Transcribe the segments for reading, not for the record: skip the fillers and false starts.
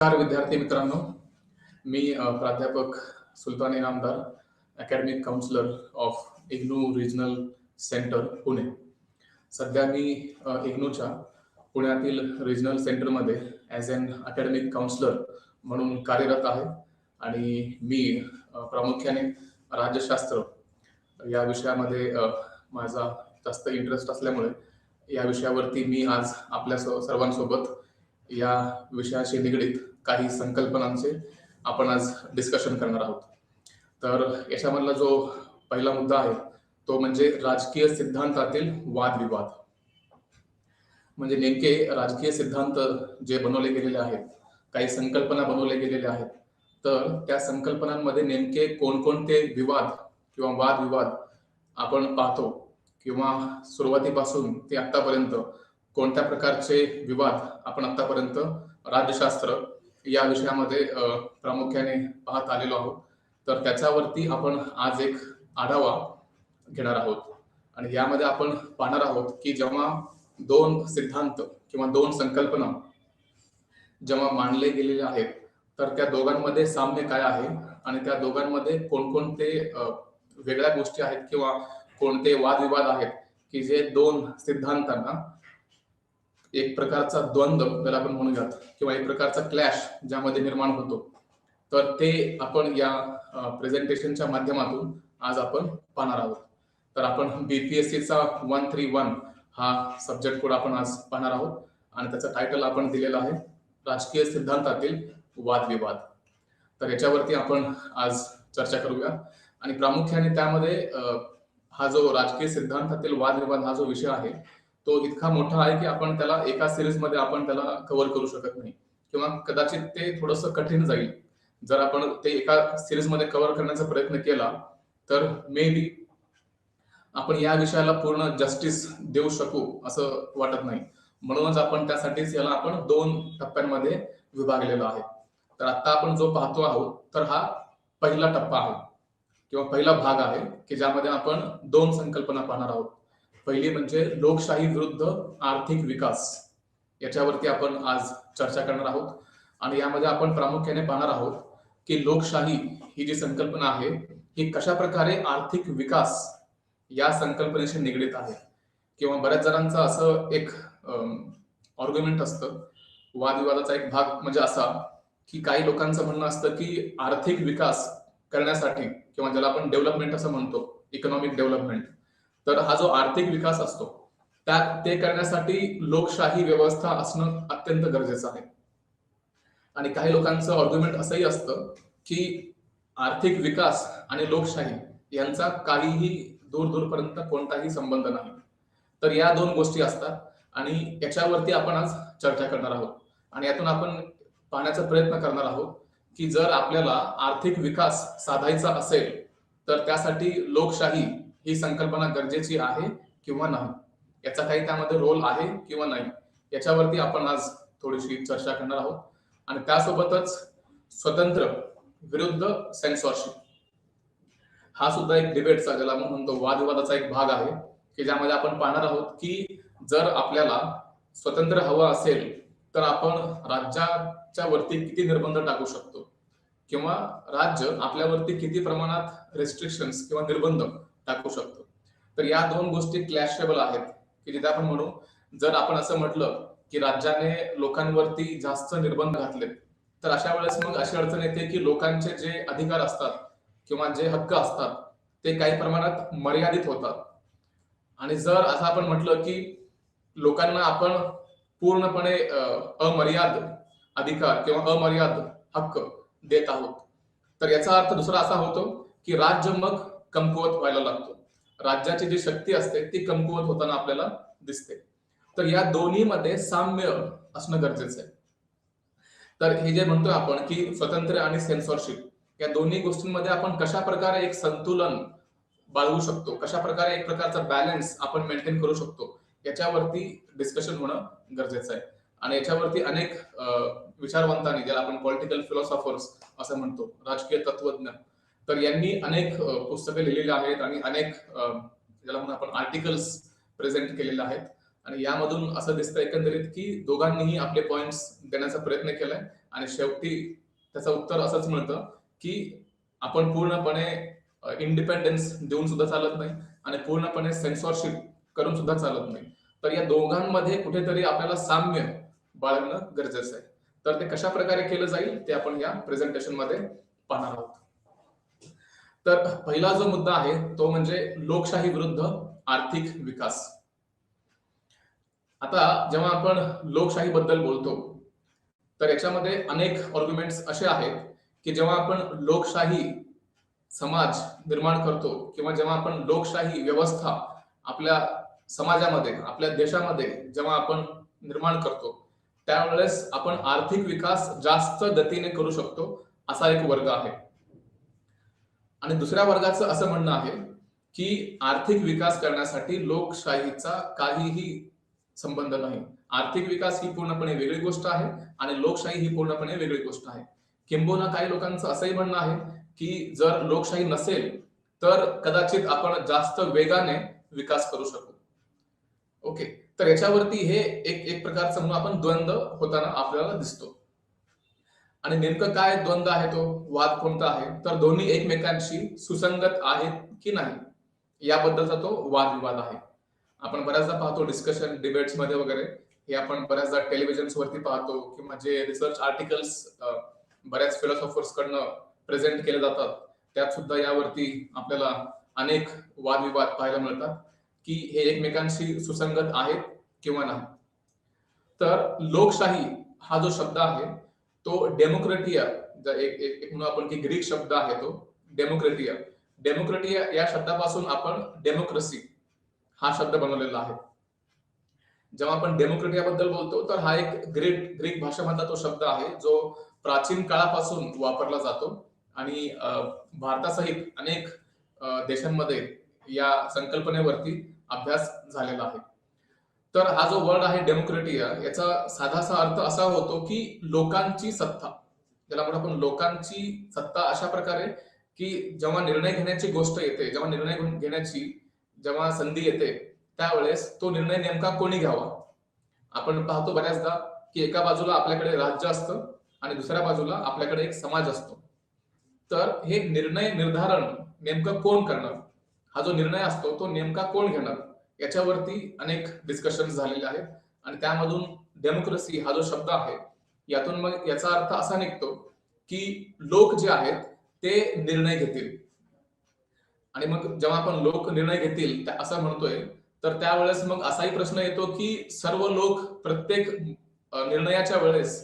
नमस्कार विद्यार्थी मित्रांनो, मी प्राध्यापक Sultan Inamdar, academic counsellor of IGNOU regional centre Pune. सध्या मी इग्नूच्या पुण्यातील रिजनल सेंटरमध्ये ॲज अन अकॅडमिक काउन्सिलर म्हणून कार्यरत आहे आणि मी प्रामुख्याने राज्यशास्त्र या विषयामध्ये माझा जास्त इंटरेस्ट असल्यामुळे या विषयावरती मी आज आपल्या सर्वांसोबत या विषयाशी निगडीत काही संकल्पनांचे आपण आज डिस्कशन करणार आहोत. तर याच्यामधला जो पहिला मुद्दा आहे तो म्हणजे राजकीय सिद्धांतातील वादविवाद. म्हणजे नेमके राजकीय सिद्धांत जे बनवले गेलेले आहेत, काही संकल्पना बनवले गेलेले आहेत, तर त्या संकल्पनांमध्ये नेमके कोणकोणते विवाद किंवा वादविवाद आपण पाहतो किंवा सुरुवातीपासून ते आतापर्यंत कोणत्या प्रकारचे विवाद आपण आतापर्यंत राज्यशास्त्र या विषयामध्ये प्रामुख्याने पाहत आलेलो आहोत. तर त्याच्यावरती आपण आज एक आढावा घेणार आहोत आणि यामध्ये आपण पाहणार आहोत की जेव्हा दोन सिद्धांत किंवा दोन संकल्पना जेव्हा मांडले गेलेले आहेत तर त्या दोघांमध्ये साम्य काय आहे आणि त्या दोघांमध्ये कोणकोणते वेगळ्या गोष्टी आहेत किंवा कोणते वादविवाद आहेत की जे दोन सिद्धांतांना एक प्रकारचा द्वंद्व त्याला आपण म्हणूयात किंवा एक प्रकारचा क्लॅश ज्यामध्ये निर्माण होतो. तर ते आपण या प्रेझेंटेशनच्या माध्यमातून आज आपण पाहणार आहोत. तर आपण बीपीएससीचा 131 हा सब्जेक्ट कोड आपण आज पाहणार आहोत आणि त्याचं टायटल आपण दिलेलं आहे राजकीय सिद्धांतातील वादविवाद. तर याच्यावरती आपण आज चर्चा करूया आणि प्रामुख्याने त्यामध्ये हा जो राजकीय सिद्धांतातील वादविवाद हा जो विषय आहे तो इतका मोठा आहे की आपण त्याला एका सिरीज मध्ये आपण त्याला कव्हर करू शकत नाही किंवा कदाचित ते थोडंसं कठीण जाईल. जर आपण ते एका सिरीज मध्ये कव्हर करण्याचा प्रयत्न केला तर मे बी आपण या विषयाला पूर्ण जस्टिस देऊ शकू असं वाटत नाही. म्हणूनच आपण त्यासाठीच याला आपण 2 टप्प्यांमध्ये विभागलेलो आहे. तर आता आपण जो पाहतो आहोत तर हा पहिला टप्पा आहे किंवा पहिला भाग आहे की ज्यामध्ये आपण 2 संकल्पना पाहणार आहोत. पहिली म्हणजे लोकशाही विरुद्ध आर्थिक विकास, याच्यावरती आपण आज चर्चा करणार आहोत आणि यामध्ये आपण प्रामुख्याने पाहणार आहोत की लोकशाही ही जी संकल्पना आहे ही कशा प्रकारे आर्थिक विकास या संकल्पनेशी निगडीत आहे. किंवा बऱ्याच जणांचा असं एक आर्ग्युमेंट असतं, वादविवादाचा एक भाग म्हणजे असा की काही लोकांचं म्हणणं असतं की आर्थिक विकास करण्यासाठी किंवा ज्याला आपण डेव्हलपमेंट असं म्हणतो, इकॉनॉमिक डेव्हलपमेंट, तर हा जो आर्थिक विकास असतो ते करण्यासाठी लोकशाही व्यवस्था असणं अत्यंत गरजेचं आहे. आणि काही लोकांचं आर्ग्युमेंट असंही असतं की आर्थिक विकास आणि लोकशाही यांचा काहीही दूरपर्यंत कोणताही संबंध नाही. तर या 2 गोष्टी असतात आणि याच्यावरती आपण आज चर्चा करणार आहोत आणि यातून आपण पाहण्याचा प्रयत्न करणार आहोत की जर आपल्याला आर्थिक विकास साधायचा असेल तर त्यासाठी लोकशाही ही संकल्पना गरजेची आहे किंवा नाही, याचा काही त्यामध्ये रोल आहे किंवा नाही, याच्यावरती आपण आज थोडीशी चर्चा करणार आहोत. आणि त्यासोबतच स्वतंत्र विरुद्ध सेन्सॉरशिप हा सुद्धा एक डिबेटचा, ज्याला आपण म्हणतो वादविवादाचा एक भाग आहे की ज्यामध्ये आपण पाहणार आहोत की जर आपल्याला स्वतंत्र हवं असेल तर आपण राज्याच्या वरती किती निर्बंध टाकू शकतो किंवा राज्य आपल्यावरती किती प्रमाणात रेस्ट्रिक्शन्स किंवा निर्बंध टाकू शकतो. तर या 2 गोष्टी क्लॅशेबल आहेत की जिथे आपण म्हणू, जर आपण असं म्हटलं की राज्याने लोकांवरती जास्त निर्बंध घातले तर अशा वेळेस मग अशी अडचण येते की लोकांचे जे अधिकार असतात किंवा जे हक्क असतात ते काही प्रमाणात मर्यादित होतात. आणि जर असं आपण म्हटलं की लोकांना आपण पूर्णपणे अमर्याद अधिकार किंवा अमर्याद हक्क देत आहोत तर याचा अर्थ दुसरा असा होतो की राज्य मग कमकुवत व्हायला लागतो. राज्याची जी शक्ती असते ती कमकुवत होताना आपल्याला दिसते. तर या दोन्हीमध्ये साम्य असणं गरजेचं आहे. तर हे जे म्हणतोय आपण की स्वतंत्र आणि सेन्सॉरशिप या दोन्ही गोष्टींमध्ये आपण कशा प्रकारे एक संतुलन बाळगू शकतो, कशा प्रकारे एक प्रकारचा बॅलन्स आपण मेंटेन करू शकतो, याच्यावरती डिस्कशन होणं गरजेचं आहे. आणि याच्यावरती अनेक विचारवंतांनी, ज्याला आपण पॉलिटिकल फिलॉसॉफर्स असं म्हणतो, राजकीय तत्वज्ञ, तर यांनी अनेक पुस्तके लिहिलेली आहेत आणि अनेक ज्याला म्हणून आपण आर्टिकल्स प्रेझेंट केलेले आहेत आणि यामधून असं दिसतं एकंदरीत की दोघांनीही आपले पॉइंट्स देण्याचा प्रयत्न केलाय आणि शेवटी त्याचं उत्तर असंच मिळतं की आपण पूर्णपणे इंडिपेंडन्स देऊन सुद्धा चालत नाही आणि पूर्णपणे सेन्सॉरशिप करून सुद्धा चालत नाही. तर या दोघांमध्ये कुठेतरी आपल्याला साम्य बाळगणं गरजेचं आहे. तर ते कशा प्रकारे केलं जाईल ते आपण या प्रेझेंटेशन मध्ये पाहणार आहोत. तर पहिला जो मुद्दा आहे तो म्हणजे लोकशाही विरुद्ध आर्थिक विकास. आता जेव्हा आपण लोकशाही बद्दल बोलतो तर याच्यामध्ये अनेक आर्ग्युमेंट्स असे आहेत की जेव्हा आपण लोकशाही समाज निर्माण करतो किंवा जेव्हा आपण लोकशाही व्यवस्था आपल्या समाजामध्ये आपल्या देशामध्ये जेव्हा आपण निर्माण करतो त्यावेळेस आपण आर्थिक विकास जास्त गतीने करू शकतो असा एक वर्ग आहे. आणि दुसऱ्या वर्गाचं असं म्हणणं आहे की आर्थिक विकास करण्यासाठी लोकशाहीचा काहीही संबंध नाही. आर्थिक विकास ही पूर्णपणे वेगळी गोष्ट आहे आणि लोकशाही ही पूर्णपणे वेगळी गोष्ट आहे. किंबहुना काही लोकांचं असंही म्हणणं आहे की जर लोकशाही नसेल तर कदाचित आपण जास्त वेगाने विकास करू शकू. ओके, तर याच्यावरती हे एक प्रकारचं म्हणून आपण द्वंद्व होताना आपल्याला दिसतो. आणि नेमकं काय द्वंद्व आहे तो वाद कोणता आहे तर दोन्ही एकमेकांशी सुसंगत आहेत की नाही याबद्दलचा तो वादविवाद आहे. आपण बऱ्याचदा पाहतो डिस्कशन डिबेट्स मध्ये वगैरे हे आपण बऱ्याचदा टेलिव्हिजन्स वरती पाहतो किंवा जे रिसर्च आर्टिकल्स बऱ्याच फिलॉसॉफर्स कडनं प्रेझेंट केले जातात त्यात सुद्धा यावरती आपल्याला अनेक वादविवाद पाहायला मिळतात की हे एकमेकांशी सुसंगत आहेत किंवा नाही. तर लोकशाही हा जो शब्द आहे तो डेमोक्रेटिया एक म्हणून आपण की ग्रीक शब्द आहे तो डेमोक्रेटिया. डेमोक्रेटिया या शब्दापासून आपण डेमोक्रेसी हा शब्द बनवलेला आहे. जेव्हा आपण डेमोक्रेटिया बद्दल बोलतो तर हा एक ग्रीक भाषेमधला तो शब्द आहे जो प्राचीन काळापासून वापरला जातो आणि भारतासहित अनेक देशांमध्ये या संकल्पनेवरती अभ्यास झालेला आहे. तर हा जो वर्ड आहे डेमोक्रेटिया याचा साधासा अर्थ असा होतो की लोकांची सत्ता, ज्याला म्हणून आपण लोकांची सत्ता अशा प्रकारे की जेव्हा निर्णय घेण्याची गोष्ट येते जेव्हा निर्णय घेण्याची जेव्हा संधी येते त्यावेळेस तो निर्णय नेमका कोणी घ्यावा. आपण पाहतो बऱ्याचदा की एका बाजूला आपल्याकडे राज्य असतं आणि दुसऱ्या बाजूला आपल्याकडे एक समाज असतो. तर हे निर्णय निर्धारण नेमकं कोण करणार, हा जो निर्णय असतो तो नेमका कोण घेणार याच्यावरती अनेक डिस्कशन झालेले आहेत आणि त्यामधून डेमोक्रेसी हा जो शब्द आहे यातून मग याचा अर्थ असा निघतो की लोक जे आहेत ते निर्णय घेतील. आणि मग जेव्हा आपण लोक निर्णय घेतील असं म्हणतोय तर त्यावेळेस मग असाही प्रश्न येतो की सर्व लोक प्रत्येक निर्णयाच्या वेळेस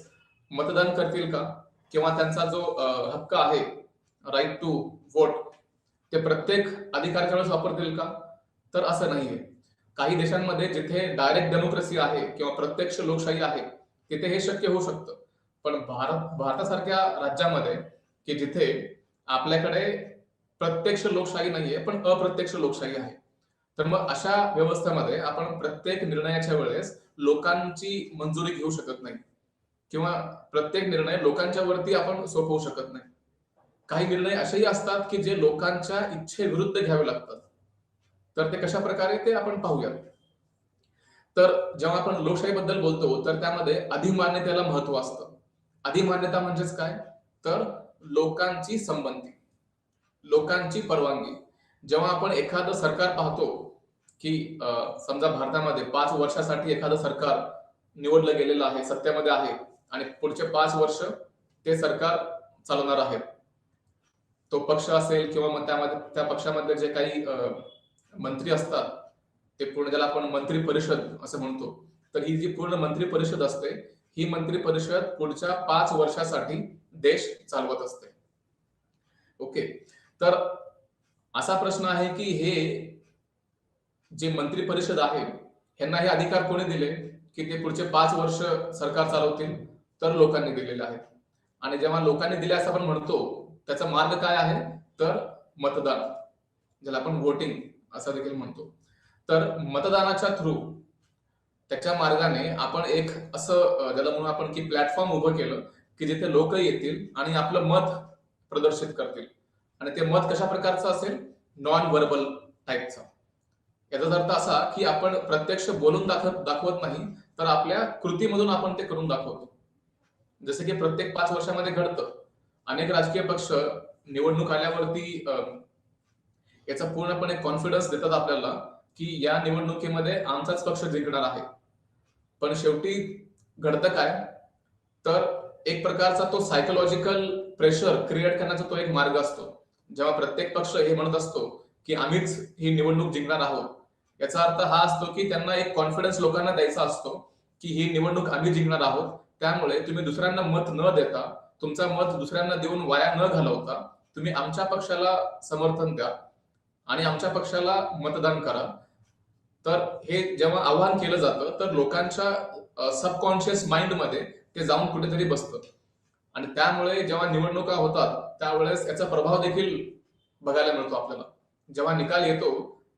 मतदान करतील का किंवा त्यांचा जो हक्क आहे राईट टू वोट ते प्रत्येक अधिकाराच्या वेळेस वापरतील का. तर असं नाहीये. काही देशांमध्ये जिथे डायरेक्ट डेमोक्रेसी आहे किंवा प्रत्यक्ष लोकशाही आहे तिथे हे शक्य होऊ शकतं. पण भारतासारख्या राज्यामध्ये की जिथे आपल्याकडे प्रत्यक्ष लोकशाही नाहीये पण अप्रत्यक्ष लोकशाही आहे तर मग अशा व्यवस्थेमध्ये आपण प्रत्येक निर्णयाच्या वेळेस लोकांची मंजुरी घेऊ शकत नाही किंवा प्रत्येक निर्णय लोकांच्या वरती आपण सोपवू शकत नाही. काही निर्णय असेही असतात की जे लोकांच्या इच्छेविरुद्ध घ्यावे लागतात. तर ते कशा प्रकारे ते आपण पाहूया. तर जेव्हा आपण लोकशाही बद्दल बोलतो तर त्यामध्ये अधिमान्यतेला महत्व असतं. अधिमान्यता म्हणजेच काय तर लोकांची संमती, लोकांची परवानगी. जेव्हा आपण एखादं सरकार पाहतो की समजा भारतामध्ये 5 वर्षासाठी एखादं सरकार निवडलं गेलेलं आहे, सत्तेमध्ये आहे आणि पुढचे 5 वर्ष ते सरकार चालवणार आहे. तो पक्ष असेल किंवा मग त्यामध्ये त्या पक्षामध्ये जे काही मंत्री असतात ते पूर्ण ज्याला आपण मंत्री परिषद असं म्हणतो तर ही जी पूर्ण मंत्री परिषद असते ही मंत्री परिषद पुढच्या 5 वर्षासाठी देश चालवत असते. ओके, तर असा प्रश्न आहे की हे जे मंत्री परिषद आहे ह्यांना हे अधिकार कोणी दिले की ते पुढचे 5 वर्ष सरकार चालवतील तर लोकांनी दिलेले आहेत. आणि जेव्हा लोकांनी दिले असं आपण म्हणतो त्याचा मार्ग काय आहे तर मतदान, ज्याला आपण वोटिंग असं देखील म्हणतो. तर मतदानाच्या थ्रू त्याच्या मार्गाने आपण एक असं ज्याला म्हणून आपण की प्लॅटफॉर्म उभं केलं की जिथे लोक येतील आणि आपलं मत प्रदर्शित करतील. आणि ते मत कशा प्रकारचं असेल नॉन व्हर्बल टाईपचा. याचा अर्थ असा की आपण प्रत्यक्ष बोलून दाखवत नाही तर आपल्या कृतीमधून आपण ते करून दाखवतो. जसं की प्रत्येक 5 वर्षामध्ये घडतं. अनेक राजकीय पक्ष निवडणूक आल्यावरती याचा पूर्णपणे कॉन्फिडन्स देतात आपल्याला, की या निवडणुकीमध्ये आमचाच पक्ष जिंकणार आहे. पण शेवटी घडतं काय? तर एक प्रकारचा तो सायकॉलॉजिकल प्रेशर क्रिएट करण्याचा तो एक मार्ग असतो. जेव्हा प्रत्येक पक्ष हे म्हणत असतो, की आम्हीच ही निवडणूक जिंकणार आहोत. याचा अर्थ हा असतो, की त्यांना एक कॉन्फिडन्स लोकांना द्यायचा असतो, की ही निवडणूक आम्ही जिंकणार आहोत. त्यामुळे तुम्ही दुसऱ्यांना मत न देता, तुमचं मत दुसऱ्यांना देऊन वाया न घालवता, तुम्ही आमच्या पक्षाला समर्थन द्या आणि आमच्या पक्षाला मतदान करा. तर हे जेव्हा आवाहन केलं जातं, तर लोकांच्या सबकॉन्शियस माइंडमध्ये ते जाऊन कुठेतरी बसतं. आणि त्यामुळे जेव्हा निवडणुका होतात, त्यावेळेस याचा प्रभाव देखील बघायला मिळतो आपल्याला. जेव्हा निकाल येतो,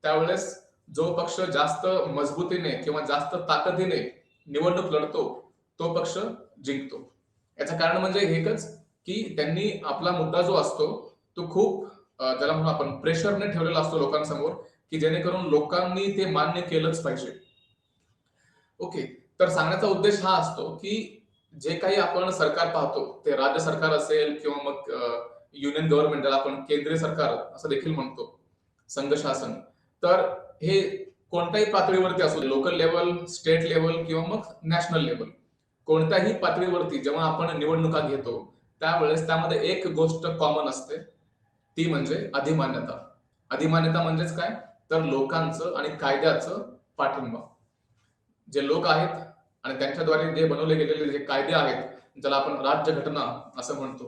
त्यावेळेस जो पक्ष जास्त मजबूतीने किंवा जास्त ताकदीने निवडणूक लढतो, तो पक्ष जिंकतो. याचं कारण म्हणजे एकच, की त्यांनी आपला मुद्दा जो असतो, तो खूप ज्याला म्हणू आपण प्रेशरने ठेवलेला असतो लोकांसमोर, की जेणेकरून लोकांनी ते मान्य केलंच पाहिजे. ओके. तर सांगण्याचा उद्देश हा असतो, की जे काही आपण सरकार पाहतो, ते राज्य सरकार असेल किंवा मग युनियन गव्हर्नमेंट ज्याला आपण केंद्रीय सरकार असं देखील म्हणतो, संघ शासन. तर हे कोणत्याही पातळीवरती असू दे, लोकल लेव्हल, स्टेट लेव्हल किंवा मग नॅशनल लेव्हल. कोणत्याही पातळीवरती जेव्हा आपण निवडणुका घेतो, त्यावेळेस त्यामध्ये एक गोष्ट कॉमन असते, ती म्हणजे अधिमान्यता. अधिमान्यता म्हणजेच काय? तर लोकांचं आणि कायद्याचं पाठिंबा. जे लोक आहेत आणि त्यांच्याद्वारे जे बनवले गेलेले जे कायदे आहेत, ज्याला आपण राज्यघटना असं म्हणतो.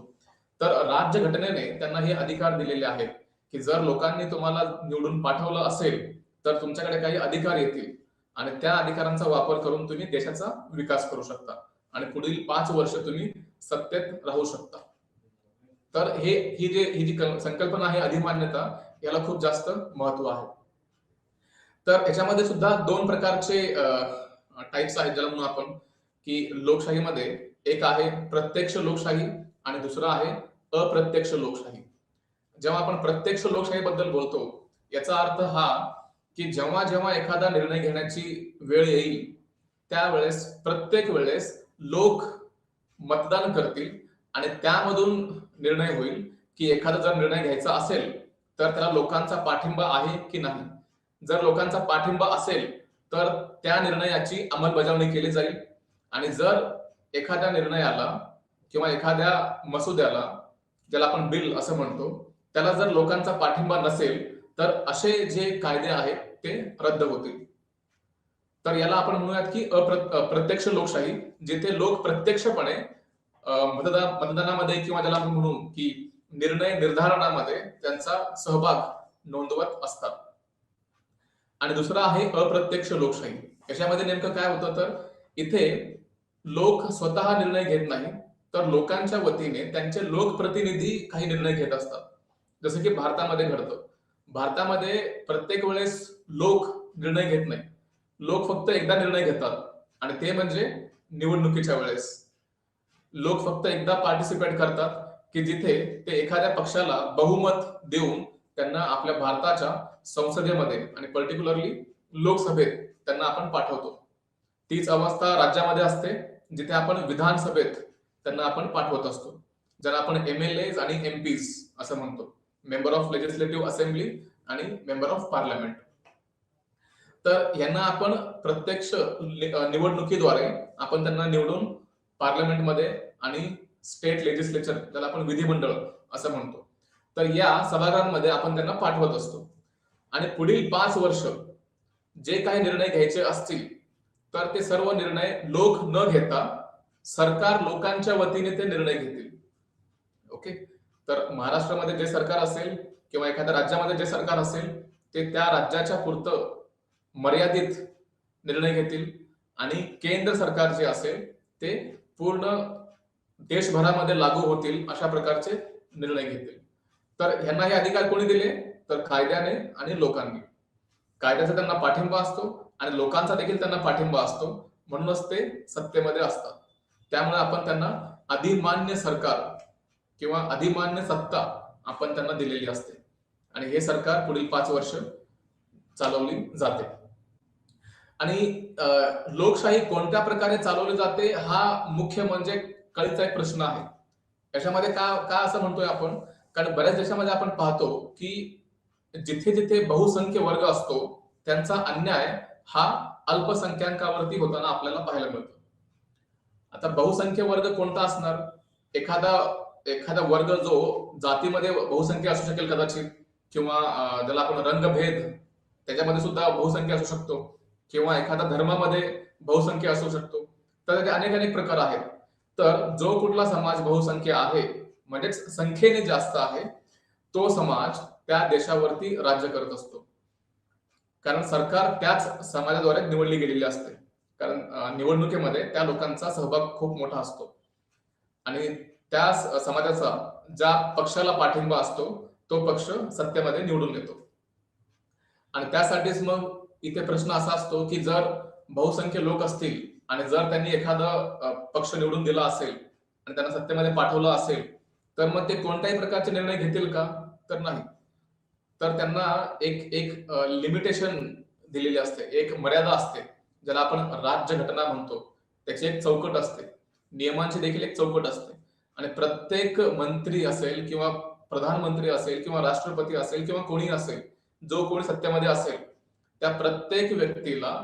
तर राज्यघटनेने त्यांना हे अधिकार दिलेले आहेत, की जर लोकांनी तुम्हाला निवडून पाठवलं असेल, तर तुमच्याकडे काही अधिकार येतील आणि त्या अधिकारांचा वापर करून तुम्ही देशाचा विकास करू शकता आणि पुढील 5 वर्ष तुम्ही सत्तेत राहू शकता. तर ही जी संकल्पना आहे अधिमान्यता, याला खूप जास्त महत्व आहे. तर याच्यामध्ये सुद्धा 2 प्रकारचे टाइप्स आहेत ज्याला म्हणू आपण, की लोकशाहीमध्ये एक आहे प्रत्यक्ष लोकशाही आणि दुसरं आहे अप्रत्यक्ष लोकशाही. जेव्हा आपण प्रत्यक्ष लोकशाहीबद्दल बोलतो, याचा अर्थ हा, की जेव्हा एखादा निर्णय घेण्याची वेळ येईल, त्यावेळेस प्रत्येक वेळेस लोक मतदान करतील आणि त्यामधून निर्णय होईल, की एखादा जर निर्णय घ्यायचा असेल, तर त्याला लोकांचा पाठिंबा आहे की नाही. जर लोकांचा पाठिंबा असेल, तर त्या निर्णयाची अंमलबजावणी केली जाईल आणि जर एखाद्या निर्णयाला किंवा एखाद्या मसुद्याला, ज्याला आपण बिल असं म्हणतो, त्याला जर लोकांचा पाठिंबा नसेल, तर असे जे कायदे आहेत ते रद्द होतील. तर याला आपण म्हणूयात की प्रत्यक्ष लोकशाही, जिथे लोक प्रत्यक्षपणे मतदानामध्ये किंवा ज्याला आपण म्हणू की निर्णय निर्धारणामध्ये त्यांचा सहभाग नोंदवत असतात. आणि दुसरा आहे अप्रत्यक्ष लोकशाही. याच्यामध्ये नेमकं काय होतं, तर इथे लोक स्वतः निर्णय घेत नाही, तर लोकांच्या वतीने त्यांचे लोकप्रतिनिधी काही निर्णय घेत असतात. जसं की भारतामध्ये घडतं. भारतामध्ये प्रत्येक वेळेस लोक निर्णय घेत नाही. लोक फक्त एकदा निर्णय घेतात आणि ते म्हणजे निवडणुकीच्या वेळेस. लोक फक्त एकदा पार्टिसिपेट करतात, की जिथे ते एखाद्या पक्षाला बहुमत देऊन त्यांना आपल्या भारताच्या संसदेमध्ये आणि पर्टिक्युलरली लोकसभेत त्यांना आपण पाठवतो. तीच अवस्था राज्यामध्ये असते, जिथे आपण विधानसभेत त्यांना आपण पाठवत असतो. ज्याला आपण एमएलएज आणि एमपीज असं म्हणतो. मेंबर ऑफ लेजिस्लेटिव्ह असेंब्ली आणि मेंबर ऑफ पार्लमेंट. तर यांना आपण प्रत्यक्ष निवडणुकीद्वारे आपण त्यांना निवडून पार्लमेंटमध्ये आणि स्टेट लेजिस्लेचर, ज्याला आपण विधिमंडळ असं म्हणतो, तर या सभागृहांमध्ये आपण त्यांना पाठवत असतो. आणि पुढील 5 वर्ष जे काही निर्णय घ्यायचे असतील, तर ते सर्व निर्णय लोक न घेता सरकार लोकांच्या वतीने ते निर्णय घेतील. ओके. तर महाराष्ट्रामध्ये जे सरकार असेल किंवा एखाद्या राज्यामध्ये जे सरकार असेल, ते त्या राज्याच्या पुरतं मर्यादित निर्णय घेतील आणि केंद्र सरकार जे असेल ते पूर्ण देशभरामध्ये लागू होतील अशा प्रकारचे निर्णय घेतील. तर ह्यांना हे अधिकार कोणी दिले, तर कायद्याने आणि लोकांनी. कायद्याचा त्यांना पाठिंबा असतो आणि लोकांचा देखील त्यांना पाठिंबा असतो, म्हणूनच ते सत्तेमध्ये असतात. त्यामुळे आपण त्यांना अधिमान्य सरकार किंवा अधिमान्य सत्ता आपण त्यांना दिलेली असते आणि हे सरकार पुढील 5 वर्ष चालवली जाते. आणि लोकशाही कोणत्या प्रकारे चालवली जाते, हा मुख्य म्हणजे कळीचा एक प्रश्न आहे. याच्यामध्ये का का असं म्हणतोय आपण? कारण बऱ्याच देशामध्ये आपण पाहतो की जिथे जिथे बहुसंख्य वर्ग असतो त्यांचा अन्याय हा अल्पसंख्याकावरती होताना आपल्याला पाहायला मिळतो. आता बहुसंख्य वर्ग कोणता असणार? एखादा एखादा वर्ग जो जातीमध्ये बहुसंख्य असू शकेल कदाचित, किंवा ज्याला आपण रंगभेद त्याच्यामध्ये सुद्धा बहुसंख्य असू शकतो, किंवा एखादा धर्मामध्ये बहुसंख्य असू शकतो. तर त्याचे अनेक अनेक प्रकार आहेत. तर जो कुठला समाज बहुसंख्य आहे म्हणजेच संख्येने जास्त आहे तो समाज त्या देशावरती राज्य करत असतो. कारण सरकार त्याच समाजाद्वारे निवडली गेलेली असते. कारण निवडणुकीमध्ये त्या लोकांचा सहभाग खूप मोठा असतो आणि त्या समाजाचा ज्या पक्षाला पाठिंबा असतो तो पक्ष सत्तेमध्ये निवडून येतो. आणि त्यासाठीच मग इथे प्रश्न असा असतो की जर बहुसंख्य लोक असतील आणि जर त्यांनी एखादा पक्ष निवडून दिला असेल आणि त्यांना सत्तेमध्ये पाठवलं असेल तर मग ते कोणत्याही प्रकारचे निर्णय घेतील का? तर नाही. तर त्यांना एक एक लिमिटेशन दिलेली असते, एक मर्यादा असते, ज्याला आपण राज्यघटना म्हणतो. त्याची एक चौकट असते, नियमांची देखील एक चौकट असते. आणि प्रत्येक मंत्री असेल किंवा प्रधानमंत्री असेल किंवा राष्ट्रपती असेल किंवा कोणी असेल, जो कोणी सत्तेमध्ये असेल, त्या प्रत्येक व्यक्तीला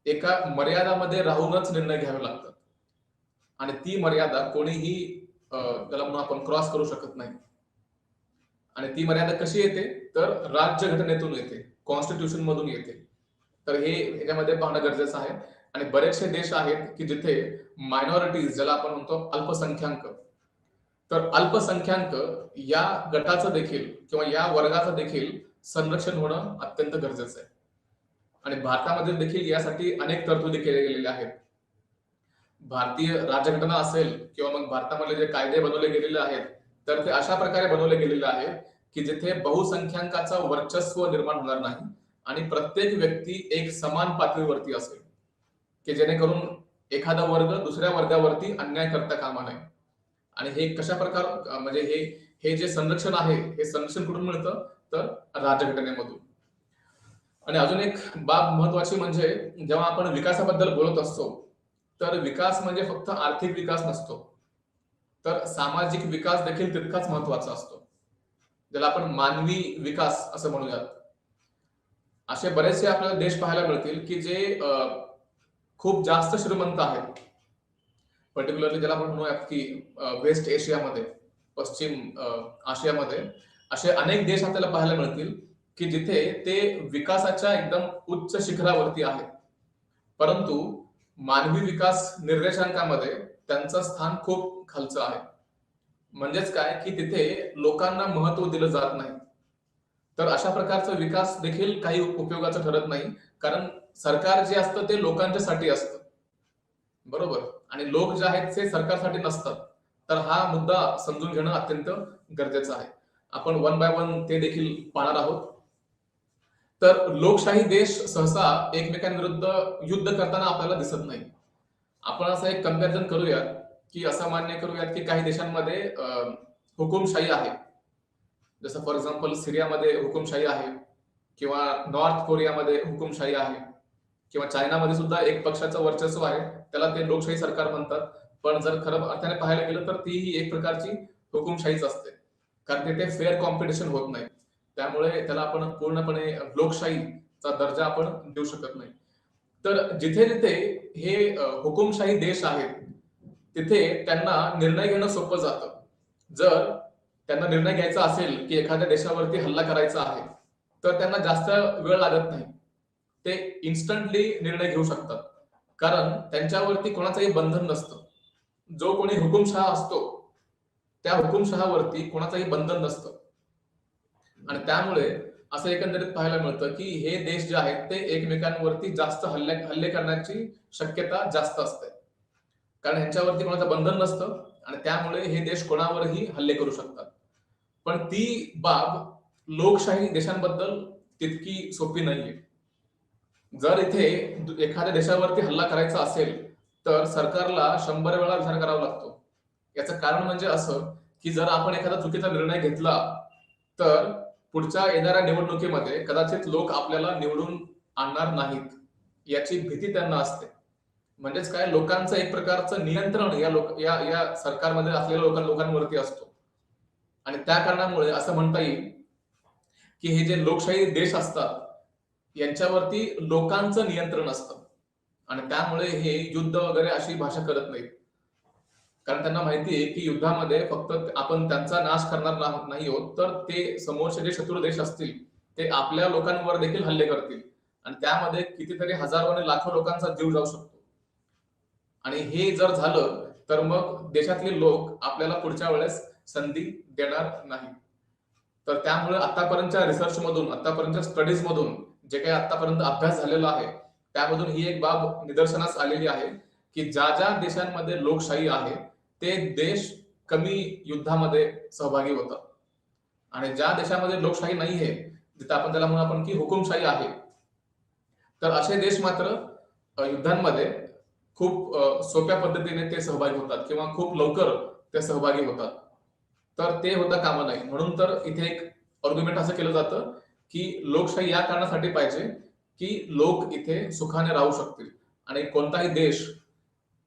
एका मर्यादामध्ये राहूनच निर्णय घ्यावे लागतात. आणि ती मर्यादा कोणीही त्याला म्हणून आपण क्रॉस करू शकत नाही. आणि ती मर्यादा कशी येते? तर राज्यघटनेतून येते, कॉन्स्टिट्यूशन मधून येते. तर हे ह्याच्यामध्ये पाहणं गरजेचं आहे. आणि बरेचसे देश आहेत की जिथे मायनॉरिटीज, ज्याला आपण म्हणतो अल्पसंख्याक, तर अल्पसंख्याक या गटाचं देखील किंवा या वर्गाचं देखील संरक्षण होणं अत्यंत गरजेचं आहे. आणि भारतामध्ये देखील यासाठी अनेक तरतुदी केल्या गेलेल्या आहेत. भारतीय राज्यघटना असेल किंवा मग भारतामधले जे कायदे बनवले गेलेले आहेत तर ते अशा प्रकारे बनवले गेलेले आहेत की जिथे बहुसंख्याकाचं वर्चस्व निर्माण होणार नाही आणि प्रत्येक व्यक्ती एक समान पातळीवरती असेल, की जेणेकरून एखादा वर्ग दुसऱ्या वर्गावरती अन्याय करता कामा नये. आणि हे कशा प्रकार म्हणजे हे जे संरक्षण आहे हे संरक्षण कुठून मिळतं? तर राज्यघटनेमधून. आणि अजून एक बाब महत्वाची म्हणजे जेव्हा आपण विकासाबद्दल बोलत असतो तर विकास म्हणजे फक्त आर्थिक विकास नसतो, तर सामाजिक विकास देखील तितकाच महत्वाचा असतो, ज्याला आपण मानवी विकास असं म्हणूयात. असे बरेचसे आपल्याला देश पाहायला मिळतील की जे खूप जास्त श्रीमंत आहेत, पर्टिक्युलरली ज्याला आपण म्हणूयात की वेस्ट एशियामध्ये, पश्चिम आशियामध्ये असे अनेक देश आपल्याला पाहायला मिळतील की जिथे ते विकासाच्या एकदम उच्च शिखरावरती आहेत, परंतु मानवी विकास निर्देशांकामध्ये त्यांचं स्थान खूप खालचं आहे. म्हणजेच काय की तिथे लोकांना महत्व दिलं जात नाही. तर अशा प्रकारचा विकास देखील काही उपयोगाचं ठरत नाही, कारण सरकार जे असतं ते लोकांच्यासाठी असतं, बरोबर, आणि लोक जे आहेत ते सरकारसाठी नसतात. तर हा मुद्दा समजून घेणं अत्यंत गरजेचं आहे. आपण वन बाय वन ते देखील पाहणार आहोत. तर लोकशाही देश सहसा एकमेकांविरुद्ध युद्ध करताना आपल्याला दिसत नाही. आपण असं एक कंपॅरिझन करूयात की असं मान्य करूयात की काही देशांमध्ये हुकुमशाही आहे. जसं फॉर एक्झाम्पल सिरियामध्ये हुकुमशाही आहे, किंवा नॉर्थ कोरियामध्ये हुकुमशाही आहे, किंवा चायनामध्ये सुद्धा एक पक्षाचं वर्चस्व आहे, त्याला ते लोकशाही सरकार म्हणतात. पण जर खरं अर्थाने पाहायला गेलं तर ती एक प्रकारची हुकुमशाहीच असते, कारण तिथे फेअर कॉम्पिटिशन होत नाही. त्यामुळे त्याला आपण पूर्णपणे लोकशाहीचा दर्जा आपण देऊ शकत नाही. तर जिथे जिथे हे हुकुमशाही देश आहेत तिथे त्यांना निर्णय घेणं सोपं जातं. जर त्यांना निर्णय घ्यायचा असेल की एखाद्या देशावरती हल्ला करायचा आहे तर त्यांना जास्त वेळ लागत नाही, ते इन्स्टंटली निर्णय घेऊ शकतात, कारण त्यांच्यावरती कोणाचंही बंधन नसतं. जो कोणी हुकुमशहा असतो त्या हुकुमशहावरती कोणाचंही बंधन नसतं. आणि त्यामुळे असं एकंदरीत पाहायला मिळतं की हे देश जे आहेत ते एकमेकांवरती जास्त हल्ले करण्याची शक्यता जास्त असते, कारण ह्यांच्यावरती कोणाचं बंधन नसतं आणि त्यामुळे हे देश कोणावरही हल्ले करू शकतात. पण ती बाब लोकशाही देशांबद्दल तितकी सोपी नाहीये. जर इथे एखाद्या देशावरती हल्ला करायचा असेल तर सरकारला 100 वेळा विचार करावा लागतो. याचं कारण म्हणजे असं की जर आपण एखादा चुकीचा निर्णय घेतला तर पुढच्या येणाऱ्या निवडणुकीमध्ये कदाचित लोक आपल्याला निवडून आणणार नाहीत याची भीती त्यांना असते. म्हणजेच काय, लोकांचं एक प्रकारचं नियंत्रण या सरकारमध्ये असलेल्या लोकांवरती असतो. आणि त्या कारणामुळे असं म्हणता येईल की हे जे लोकशाही देश असतात यांच्यावरती लोकांचं नियंत्रण असतं आणि त्यामुळे हे युद्ध वगैरे अशी भाषा करत नाहीत. कारण त्यांना माहिती आहे की युद्धामध्ये फक्त आपण त्यांचा नाश करणार नाही आहोत, तर ते समोरचे जे शत्रू देश असतील ते आपल्या लोकांवर देखील हल्ले करतील आणि त्यामध्ये कितीतरी हजारो आणि लाखो लोकांचा जीव जाऊ शकतो. आणि हे जर झालं तर मग देशातले लोक आपल्याला पुढच्या वेळेस संधी देणार नाही. तर त्यामुळे आतापर्यंतच्या रिसर्च मधून, आतापर्यंतच्या स्टडीज मधून जे काही आतापर्यंत अभ्यास झालेला आहे त्यामधून ही एक बाब निदर्शनास आलेली आहे की ज्या ज्या देशांमध्ये लोकशाही आहे ते देश कमी युद्धामध्ये सहभागी होतात आणि ज्या देशामध्ये लोकशाही नाहीये, जिथे आपण त्याला म्हणू आपण की हुकुमशाही आहे, तर असे देश मात्र युद्धांमध्ये खूप सोप्या पद्धतीने ते सहभागी होतात किंवा खूप लवकर ते सहभागी होतात. तर ते होता कामा नये. म्हणून तर इथे एक आर्ग्युमेंट असं केलं जातं की लोकशाही या कारणासाठी पाहिजे की लोक इथे सुखाने राहू शकतील आणि कोणताही देश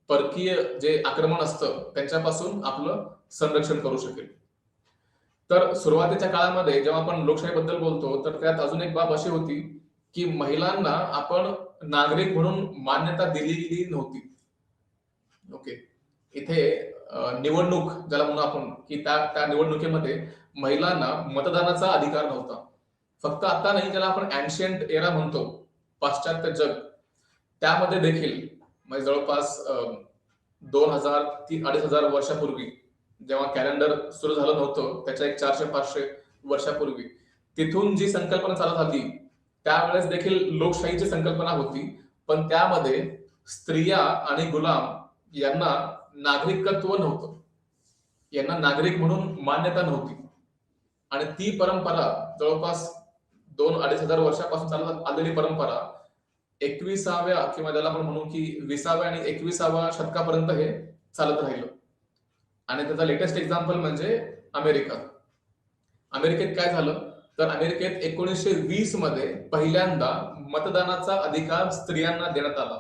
परकीय जे आक्रमण असतं त्यांच्यापासून आपलं संरक्षण करू शकेल. तर सुरुवातीच्या काळामध्ये जेव्हा आपण लोकशाहीबद्दल बोलतो तर त्यात अजून एक बाब अशी होती की महिलांना आपण नागरिक म्हणून मान्यता दिलेली नव्हती. ओके. इथे निवडणूक ज्याला म्हणू आपण की त्या निवडणुकीमध्ये महिलांना मतदानाचा अधिकार नव्हता. फक्त आता नाही, ज्याला आपण एन्शियंट एरा म्हणतो, पाश्चात्य जग, त्यामध्ये देखील म्हणजे जवळपास 2000 2500 वर्षापूर्वी जेव्हा कॅलेंडर सुरू झालं नव्हतं त्याच्या एक 400-500 वर्षापूर्वी तिथून जी संकल्पना चालत आली त्यावेळेस देखील लोकशाहीची संकल्पना होती, पण त्यामध्ये स्त्रिया आणि गुलाम यांना नागरिकत्व नव्हतं, यांना नागरिक म्हणून मान्यता नव्हती. आणि ती परंपरा जवळपास 2-2500 वर्षापासून चालत आलेली परंपरा 21व्या किंवा त्याला आपण म्हणू की 20व्या आणि 21व्या शतकापर्यंत हे चालत राहिलं. आणि त्याचा लेटेस्ट एक्झाम्पल म्हणजे अमेरिका. अमेरिकेत काय झालं तर अमेरिकेत 1920 मध्ये पहिल्यांदा मतदानाचा अधिकार स्त्रियांना देण्यात आला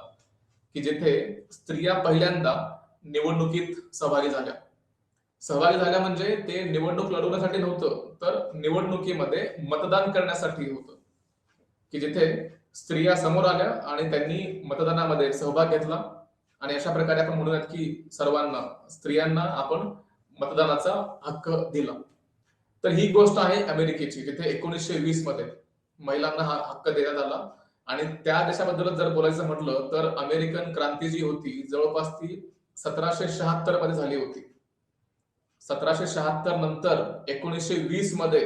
की जिथे स्त्रिया पहिल्यांदा निवडणुकीत सहभागी झाल्या म्हणजे ते निवडणूक लढवण्यासाठी नव्हतं, तर निवडणुकीमध्ये मतदान करण्यासाठी होतं की जिथे स्त्रिया समोर आल्या आणि त्यांनी मतदानामध्ये सहभाग घेतला आणि अशा प्रकारे आपण म्हणूयात की सर्वांना स्त्रियांना आपण मतदानाचा हक्क दिला. तर ही गोष्ट आहे अमेरिकेची, जिथे 1920 मध्ये महिलांना हा हक्क देण्यात आला. आणि त्या देशाबद्दल जर बोलायचं म्हटलं तर अमेरिकन क्रांती जी होती जवळपास ती 1776 मध्ये झाली होती. 1776 नंतर 1920 मध्ये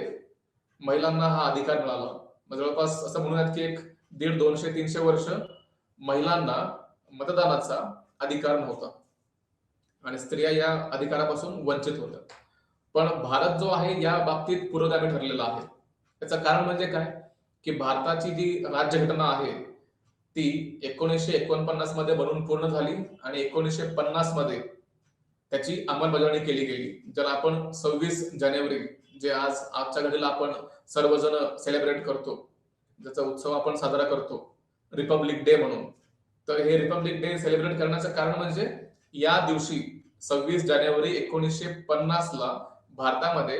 महिलांना हा अधिकार मिळाला. जवळपास असं म्हणूयात की एक 150, 200, 300 वर्ष महिलांना मतदानाचा अधिकार नव्हता आणि स्त्रिया या अधिकारापासून वंचित होत्या. पण भारत जो आहे या बाबतीत पुरोगामी ठरलेला आहे. त्याचं कारण म्हणजे काय की भारताची जी राज्यघटना आहे ती 1949 मध्ये बनून पूर्ण झाली आणि 1950 मध्ये त्याची अंमलबजावणी केली गेली. ज्याला आपण 26 जानेवारी जे आजच्या घडीला आपण सर्वजण सेलिब्रेट करतो, ज्याचा उत्सव आपण साजरा करतो रिपब्लिक डे म्हणून. तर हे रिपब्लिक डे सेलिब्रेट करण्याचं कारण म्हणजे या दिवशी 26 जानेवारी 1950 ला भारतामध्ये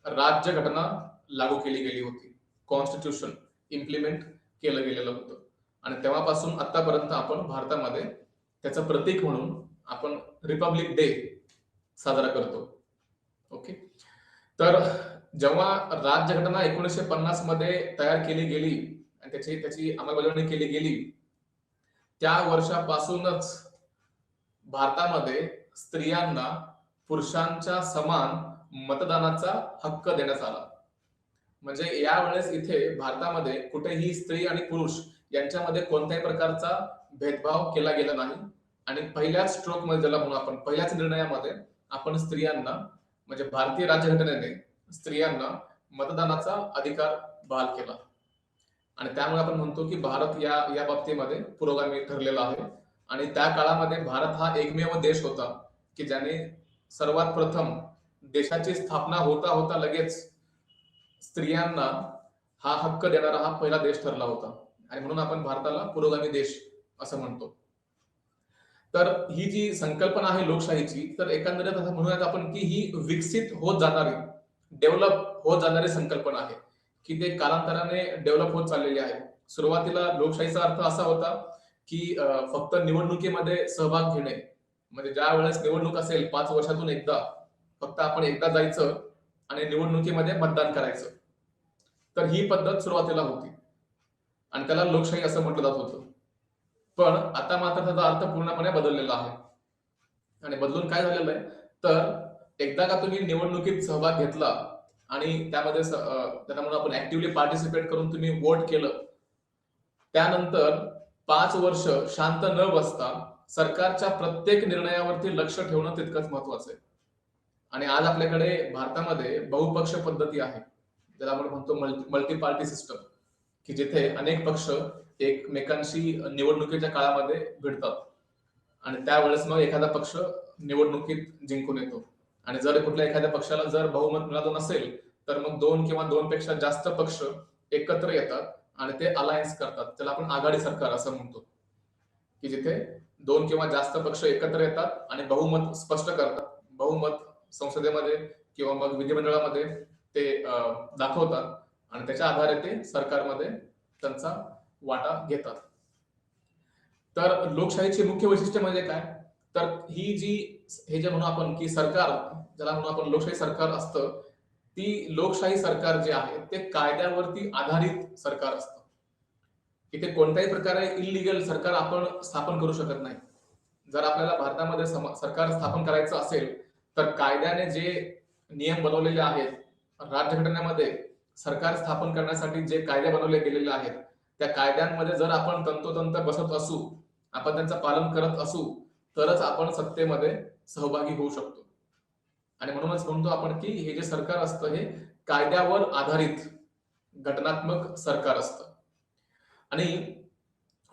राज्यघटना लागू केली गेली होती. कॉन्स्टिट्यूशन इम्प्लिमेंट केलं गेलेलं होतं आणि तेव्हापासून आतापर्यंत आपण भारतामध्ये त्याचं प्रतीक म्हणून आपण रिपब्लिक डे साजरा करतो. ओके. तर जेव्हा राज्यघटना 1950 मध्ये तयार केली गेली आणि त्याची अंमलबजावणी केली गेली त्या वर्षापासूनच भारतामध्ये स्त्रियांना पुरुषांच्या समान मतदानाचा हक्क देण्यात आला. म्हणजे यावेळेस इथे भारतामध्ये कुठेही स्त्री आणि पुरुष यांच्यामध्ये कोणत्याही प्रकारचा भेदभाव केला गेला नाही आणि पहिल्याच स्ट्रोक मध्ये ज्याला म्हणू आपण पहिल्याच निर्णयामध्ये आपण स्त्रियांना म्हणजे भारतीय राज्यघटनेने स्त्रियांना मतदानाचा अधिकार बहाल केला आणि त्यामुळे आपण म्हणतो की भारत या बाबतीमध्ये पुरोगामी ठरलेला आहे. आणि त्या काळामध्ये भारत हा एकमेव देश होता की ज्याने सर्वात प्रथम देशाची स्थापना होता होता लगेच स्त्रियांना हा हक्क देणारा हा पहिला देश ठरला होता आणि म्हणून आपण भारताला पुरोगामी देश असं म्हणतो. तर ही जी संकल्पना आहे लोकशाहीची, तर एकंदरीत असं म्हणूयात आपण की ही विकसित होत जाणारी, डेव्हलप होत जाणारी संकल्पना आहे, की ते कालांतराने डेव्हलप होत चाललेली आहे. सुरुवातीला लोकशाहीचा अर्थ असा होता, की फक्त निवडणुकीमध्ये सहभाग घेणे. म्हणजे ज्यावेळेस निवडणूक असेल 5 वर्षातून एकदा, फक्त आपण एकदा जायचं आणि निवडणुकीमध्ये मतदान करायचं. तर ही पद्धत सुरुवातीला होती आणि त्याला लोकशाही असं म्हटलं जात होतं. पण आता मात्र त्याचा अर्थ पूर्णपणे बदललेला आहे. आणि बदलून काय झालेलं आहे, तर एकदा का तुम्ही निवडणुकीत सहभाग घेतला आणि त्यामध्ये त्याला म्हणून आपण ऍक्टिव्हली पार्टिसिपेट करून तुम्ही वोट केलं, त्यानंतर 5 वर्ष शांत न बसता सरकारच्या प्रत्येक निर्णयावरती लक्ष ठेवणं तितकंच महत्वाचं आहे. आणि आज आपल्याकडे भारतामध्ये बहुपक्ष पद्धती आहे, ज्याला आपण म्हणतो मल्टी पार्टी सिस्टम, की जिथे अनेक पक्ष एकमेकांशी निवडणुकीच्या काळामध्ये भिडतात आणि त्यावेळेस मग एखादा पक्ष निवडणुकीत जिंकून येतो. आणि जर कुठल्या एखाद्या पक्षाला जर बहुमत मिळालं नसेल, तर मग 2 किंवा 2 पेक्षा जास्त पक्ष एकत्र येतात आणि ते अलायन्स करतात. त्याला आपण आघाडी सरकार असं म्हणतो, की जिथे 2 किंवा जास्त पक्ष एकत्र येतात आणि बहुमत स्पष्ट करतात. बहुमत संसदेमध्ये किंवा मग विधिमंडळामध्ये ते दाखवतात आणि त्याच्या आधारे ते सरकारमध्ये त्यांचा वाटा घेतात. तर लोकशाहीची मुख्य वैशिष्ट्य म्हणजे काय? तर ही जी हे जे म्हणू आपण की सरकार, ज्याला म्हणू आपण लोकशाही सरकार असतं, ती लोकशाही सरकार जे आहे ते कायद्यावरती आधारित सरकार असतं. इथे कोणत्याही प्रकारे इल्लीगल सरकार आपण स्थापन करू शकत नाही. जर आपल्याला भारतामध्ये सरकार स्थापन करायचं असेल, तर कायद्याने जे नियम बनवलेले आहेत, राज्यघटनेमध्ये सरकार स्थापन करण्यासाठी जे कायदे बनवले गेलेले आहेत, त्या कायद्यांमध्ये जर आपण तंतोतंत बसत असू, आपण त्यांचं पालन करत असू, तरच आपण सत्तेमध्ये सहभागी होऊ शकतो. आणि म्हणूनच म्हणतो आपण की हे जे सरकार असतं हे कायद्यावर आधारित घटनात्मक सरकार असतं. आणि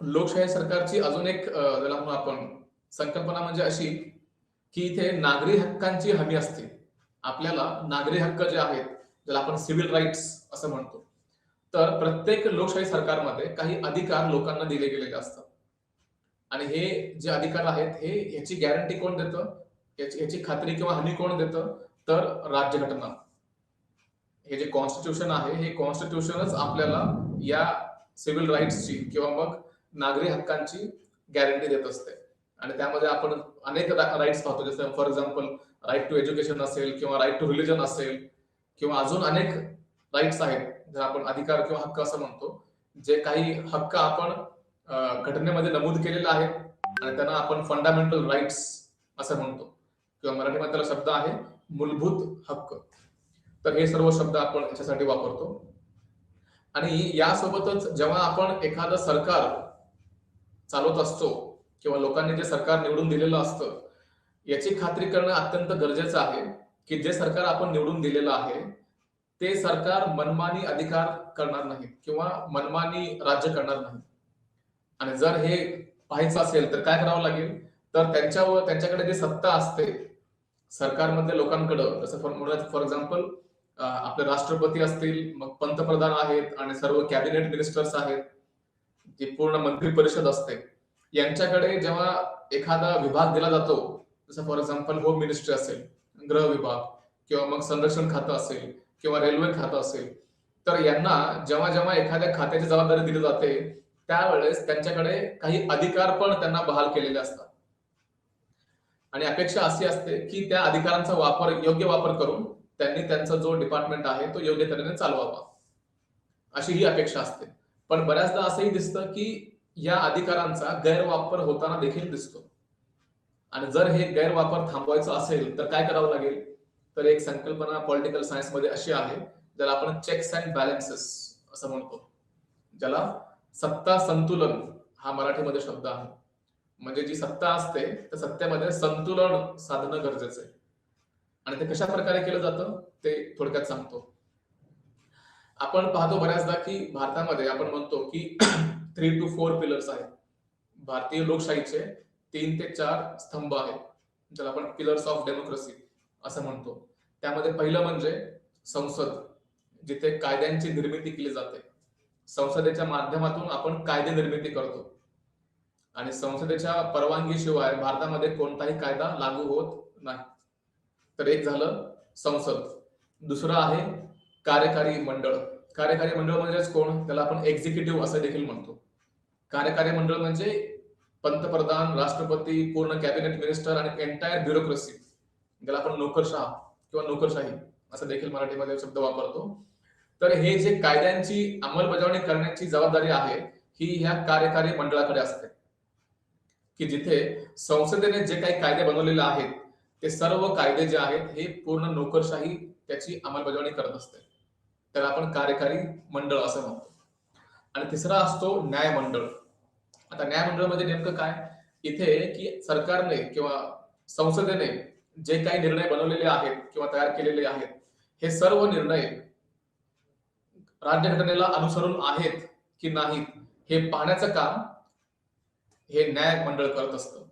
लोकशाही सरकारची अजून एक ज्याला म्हणू आपण संकल्पना म्हणजे अशी, की इथे नागरी हक्कांची हमी असते. आपल्याला नागरी हक्क जे आहेत, ज्याला आपण सिव्हिल राईट्स असं म्हणतो, तर प्रत्येक लोकशाही सरकारमध्ये काही अधिकार लोकांना दिले गेलेले असतात. आणि हे जे अधिकार आहेत हे याची गॅरंटी कोण देतं, याची खात्री किंवा हमी कोण देतं, तर राज्यघटना. हे जे कॉन्स्टिट्यूशन आहे, हे कॉन्स्टिट्यूशनच आपल्याला या सिव्हिल राईट्सची किंवा मग नागरी हक्कांची गॅरंटी देत असते. आणि त्यामध्ये आपण अनेक राईट्स पाहतो, जसं for example right to education असेल किंवा राईट टू रिलिजन असेल किंवा अजून अनेक राईट्स आहेत, जर आपण अधिकार किंवा हक्क असं म्हणतो, जे काही हक्क आपण घटनेमध्ये नमूद केलेले आहेत आणि त्यांना आपण फंडामेंटल राईट्स असं म्हणतो किंवा मराठीमध्ये त्याला शब्द आहे मूलभूत हक्क. तर हे सर्व शब्द आपण याच्यासाठी वापरतो. आणि यासोबतच जेव्हा आपण एखादं सरकार चालवत असतो किंवा लोकांनी जे सरकार निवडून दिलेलं असतं, याची खात्री करणं अत्यंत गरजेचं आहे की जे सरकार आपण निवडून दिलेलं आहे ते सरकार मनमानी अधिकार करणार नाही किंवा मनमानी राज्य करणार नाही. आणि जर हे पाहायचं असेल तर काय करावं लागेल, तर त्यांच्याकडे जी सत्ता असते सरकारमधल्या लोकांकडं, जसं फॉर एक्झाम्पल आपले राष्ट्रपती असतील, मग पंतप्रधान आहेत आणि सर्व कॅबिनेट मिनिस्टर्स आहेत, जी पूर्ण मंत्री परिषद असते, यांच्याकडे जेव्हा एखादा विभाग दिला जातो, जसं फॉर एक्झाम्पल होम मिनिस्ट्री असेल, गृह विभाग किंवा मग संरक्षण खातं असेल किंवा रेल्वे खातं असेल, तर यांना जेव्हा जेव्हा एखाद्या खात्याची जबाबदारी दिली जाते, त्यावेळेस त्यांच्याकडे काही अधिकार पण त्यांना बहाल केलेले असतात. आणि अपेक्षा अशी असते की त्या अधिकारांचा योग्य वापर करून त्यांनी त्यांचा जो डिपार्टमेंट आहे तो योग्य तऱ्हेने चालवावा, अशी ही अपेक्षा असते. पण बऱ्याचदा असंही दिसतं की या अधिकारांचा गैरवापर होताना देखील दिसतो. आणि जर हे गैरवापर थांबवायचा असेल तर काय करावं लागेल, तर एक संकल्पना पॉलिटिकल सायन्स मध्ये अशी आहे, ज्याला आपण चेक्स अँड बॅलन्सेस असं म्हणतो, ज्याला सत्ता संतुलन हा मराठीमध्ये शब्द आहे. म्हणजे जी सत्ता असते त्या सत्तेमध्ये संतुलन साधणं गरजेचं आहे. आणि ते कशा प्रकारे केलं जातं ते थोडक्यात सांगतो. आपण पाहतो बऱ्याचदा की भारतामध्ये आपण म्हणतो की 3 to 4 पिलर्स आहेत. भारतीय लोकशाहीचे 3 ते 4 स्तंभ आहेत, ज्याला आपण पिलर्स ऑफ डेमोक्रेसी असं म्हणतो. त्यामध्ये पहिलं म्हणजे संसद, जिथे कायद्यांची निर्मिती केली जाते. संसदेच्या माध्यमातून आपण कायदे निर्मिती करतो. आणि संसदेच्या परवानगीशिवाय भारतामध्ये कोणताही कायदा लागू होत नाही. तर एक झालं संसद. दुसरं आहे कार्यकारी मंडळ. कार्यकारी मंडळ म्हणजेच कोण? त्याला आपण एक्झिक्युटिव्ह असं देखील म्हणतो. कार्यकारी मंडळ म्हणजे पंतप्रधान, राष्ट्रपती, पूर्ण कॅबिनेट मिनिस्टर आणि एंटायर ब्युरोक्रेसी, ज्याला आपण नोकरशाह किंवा नोकरशाही असं देखील मराठीमध्ये शब्द वापरतो. तर हे जे कायद्यांची अंमलबजावणी करण्याची जबाबदारी आहे, ही ह्या कार्यकारी मंडळाकडे असते, की जिथे संसदेने जे काही कायदे बनवलेले आहेत, ते सर्व कायदे जे आहेत हे पूर्ण नोकरशाही त्याची अंमलबजावणी करत असते. त्याला आपण कार्यकारी मंडळ असं म्हणतो. आणि तिसरा असतो न्यायमंडळ. आता न्यायमंडळमध्ये नेमकं काय? इथे की सरकारने किंवा संसदेने जे काही निर्णय बनवलेले आहेत किंवा तयार केलेले आहेत, हे सर्व निर्णय राज्यघटनेला अनुसरून आहेत की नाहीत हे पाहण्याचं काम हे न्याय मंडळ करत असतं.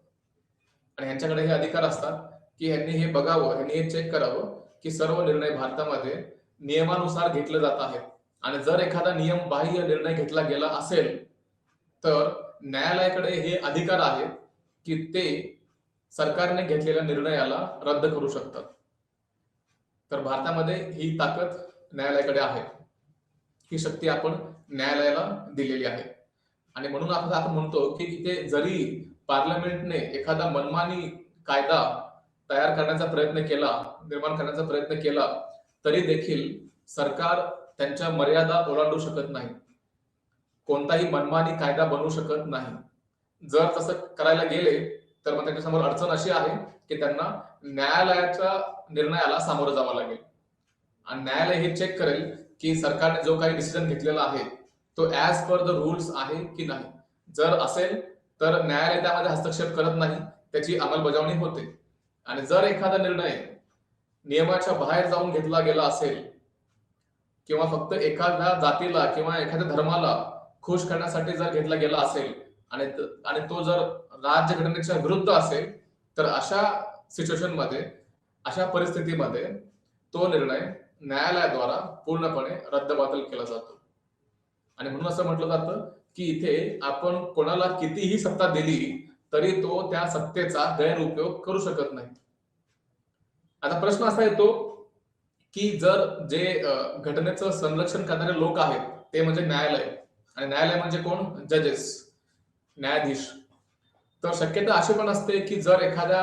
आणि ह्यांच्याकडे हे अधिकार असतात की ह्यांनी हे बघावं, ह्यांनी हे चेक करावं की सर्व निर्णय भारतामध्ये नियमानुसार घेतले जात आहेत. आणि जर एखादा नियम बाह्य निर्णय घेतला गेला असेल तर न्यायालयाकडे हे अधिकार आहेत की ते सरकारने घेतलेल्या निर्णयाला रद्द करू शकतात. तर भारतामध्ये ही ताकद न्यायालयाकडे आहे. ही शक्ती आपण न्यायालयाला दिलेली आहे. आणि म्हणून आपण म्हणतो की इथे जरी पार्लमेंटने एखादा मनमानी कायदा तयार करण्याचा प्रयत्न केला, निर्माण करण्याचा प्रयत्न केला, तरी देखील सरकार त्यांच्या मर्यादा ओलांडू शकत नाही. कोणताही मनमानी कायदा बनवू शकत नाही. जर तसं करायला गेले तर मग त्यांच्यासमोर अडचण अशी आहे की त्यांना न्यायालयाच्या निर्णयाला सामोरं जावं लागेल. आणि न्यायालय हे चेक करेल की सरकारने जो काही डिसिजन घेतलेला आहे तो ऍज पर द रूल्स आहे की नाही. जर असेल तर न्यायालय त्यामध्ये हस्तक्षेप करत नाही, त्याची अंमलबजावणी होते. आणि जर एखादा निर्णय नियमाच्या बाहेर जाऊन घेतला गेला असेल किंवा फक्त एखाद्या जातीला किंवा एखाद्या धर्माला खुश करण्यासाठी जर घेतला गेला असेल आणि तो जर राज्यघटनेच्या विरुद्ध असेल, तर अशा सिच्युएशन मध्ये, अशा परिस्थितीमध्ये तो निर्णय न्यायालयाद्वारा पूर्णपणे रद्दबातल केला जातो. आणि म्हणून असं म्हटलं जातं की इथे आपण कोणाला कितीही सत्ता दिली तरी तो त्या सत्तेचा गैरउपयोग करू शकत नाही. आता प्रश्न असा येतो की जर जे घटनेचं संरक्षण करणारे लोक आहेत ते म्हणजे न्यायालय, आणि न्यायालय म्हणजे कोण? जजेस, न्यायाधीश. तर शक्यता अशी पण असते की जर एखाद्या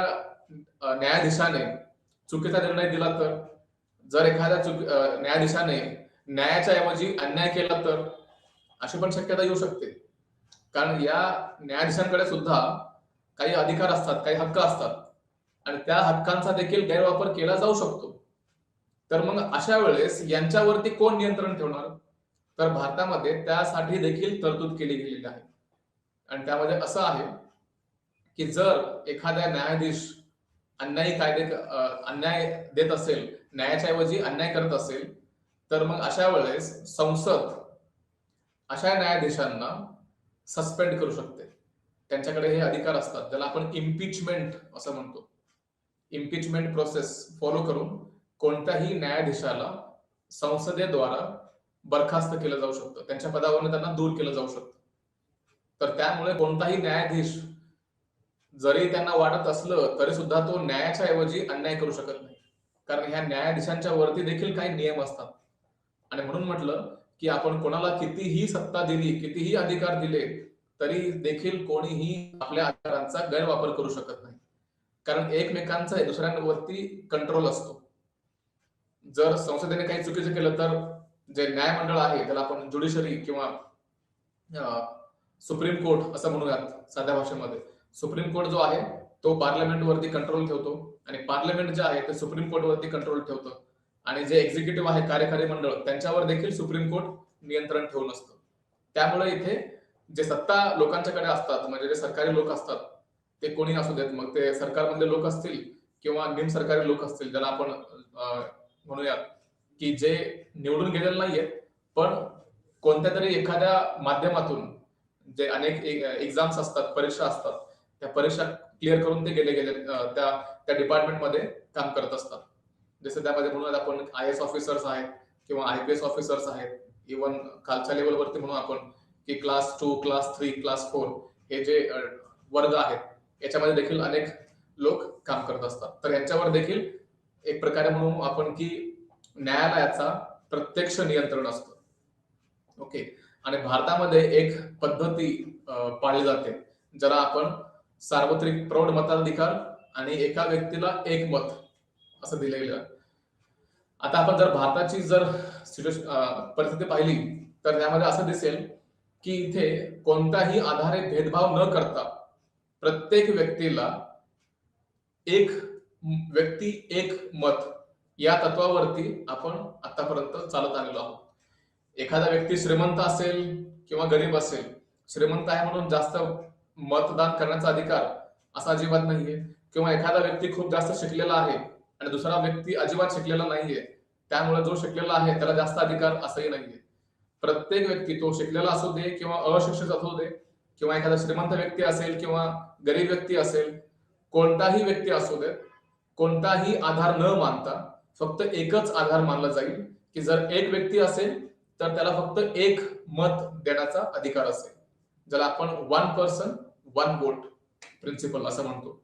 न्यायाधीशाने चुकीचा निर्णय दिला तर, जर एखाद्या न्यायाधीशाने न्यायाच्या ऐवजी अन्याय केला तर, अशी पण शक्यता येऊ शकते. कारण या न्यायाधीशांकडे सुद्धा काही अधिकार असतात, काही हक्क असतात, आणि त्या हक्कांचा देखील गैरवापर केला जाऊ शकतो. तर मग अशा वेळेस यांच्यावरती कोण नियंत्रण ठेवणार? तर भारतामध्ये त्यासाठी देखील तरतूद केली गेलेली आहे. आणि त्यामध्ये असं आहे की जर एखाद्या न्यायाधीश अन्याय देत असेल, न्यायाच्या ऐवजी अन्याय करत असेल, तर मग अशा वेळेस संसद अशा न्यायाधीशांना सस्पेंड करू शकते. त्यांच्याकडे हे अधिकार असतात, ज्याला आपण इम्पिचमेंट असं म्हणतो. इम्पिचमेंट प्रोसेस फॉलो करून कोणत्याही न्यायाधीशाला संसदेद्वारा बरखास्त केलं जाऊ शकतं, त्यांच्या पदावरून त्यांना दूर केलं जाऊ शकतं. तर त्यामुळे कोणताही न्यायाधीश जरी त्यांना वाटत असलं तरी सुद्धा तो न्यायाच्या ऐवजी अन्याय करू शकत नाही, कारण ह्या न्यायाधीशांच्या वरती देखील काही नियम असतात. आणि म्हणून म्हटलं की आपण कोणाला कितीही सत्ता दिली, कितीही अधिकार दिले, तरी देखील कोणीही आपल्या अधिकारांचा गैरवापर करू शकत नाही, कारण एकमेकांचा दुसऱ्यांवरती कंट्रोल असतो. जर संसदेने काही चुकीचं केलं तर जे न्यायमंडळ आहे त्याला आपण ज्युडिशरी किंवा सुप्रीम कोर्ट असं म्हणूयात साध्या भाषेमध्ये, सुप्रीम कोर्ट जो आहे तो पार्लमेंट वरती कंट्रोल ठेवतो, आणि पार्लमेंट जे आहे ते सुप्रीम कोर्ट वरती कंट्रोल ठेवतं. आणि जे एक्झिक्युटिव्ह आहे, कार्यकारी मंडळ, त्यांच्यावर देखील सुप्रीम कोर्ट नियंत्रण ठेवून असतं. त्यामुळे इथे जे सत्ता लोकांच्याकडे असतात, म्हणजे जे सरकारी लोक असतात, ते कोणी असू देत, मग ते सरकारमधले लोक असतील किंवा निमसरकारी लोक असतील, ज्याला आपण म्हणूयात की जे निवडून गेलेले नाहीये, पण कोणत्या तरी एखाद्या माध्यमातून जे अनेक एक्झाम्स असतात, परीक्षा असतात, त्या परीक्षा क्लिअर करून ते गेले त्या डिपार्टमेंटमध्ये काम करत असतात. जसं त्यामध्ये म्हणून आपण IAS ऑफिसर्स आहेत किंवा IPS ऑफिसर्स आहेत, इव्हन खालच्या लेवलवरती म्हणून आपण की क्लास 2, क्लास 3, क्लास 4 हे जे वर्ग आहेत, याच्यामध्ये देखील अनेक लोक काम करत असतात. तर यांच्यावर देखील एक प्रकारे म्हणून आपण की न्यायालयाचा प्रत्यक्ष नियंत्रण असतं. ओके. आणि भारतामध्ये एक पद्धती पाळली जाते, ज्याला आपण सार्वत्रिक प्रौढ मताधिकार आणि एका व्यक्तीला एक मत असं दिलेलं आहे. आता आपण जर भारताची जर परिस्थिती पाहिली तर त्यामध्ये असं दिसेल की इथे कोणताही आधारे भेदभाव न करता प्रत्येक व्यक्तीला एक व्यक्ती एक मत या तत्वावरती आपण आतापर्यंत चालत आलेलो आहोत. एखादा व्यक्ती श्रीमंत असेल किंवा गरीब असेल, श्रीमंत आहे म्हणून जास्त मतदान करण्याचा अधिकार असा अजिबात नाहीये, किंवा एखादा व्यक्ती खूप जास्त शिकलेला आहे आणि दुसरा व्यक्ती अजिबात शिकलेला नाहीये, त्यामुळे जो शिकलेला आहे त्याला जास्त अधिकार असंही नाहीये. प्रत्येक व्यक्ती तो शिकलेला असू दे किंवा अशिक्षित असू दे, किंवा एखादा श्रीमंत व्यक्ती असेल किंवा गरीब व्यक्ती असेल, कोणताही व्यक्ती असू दे, कोणताही आधार न मानता फक्त एकच आधार मानला जाईल की जर एक व्यक्ती असेल तर त्याला फक्त एक मत देण्याचा अधिकार असेल, ज्याला आपण one person one vote principle असं म्हणतो.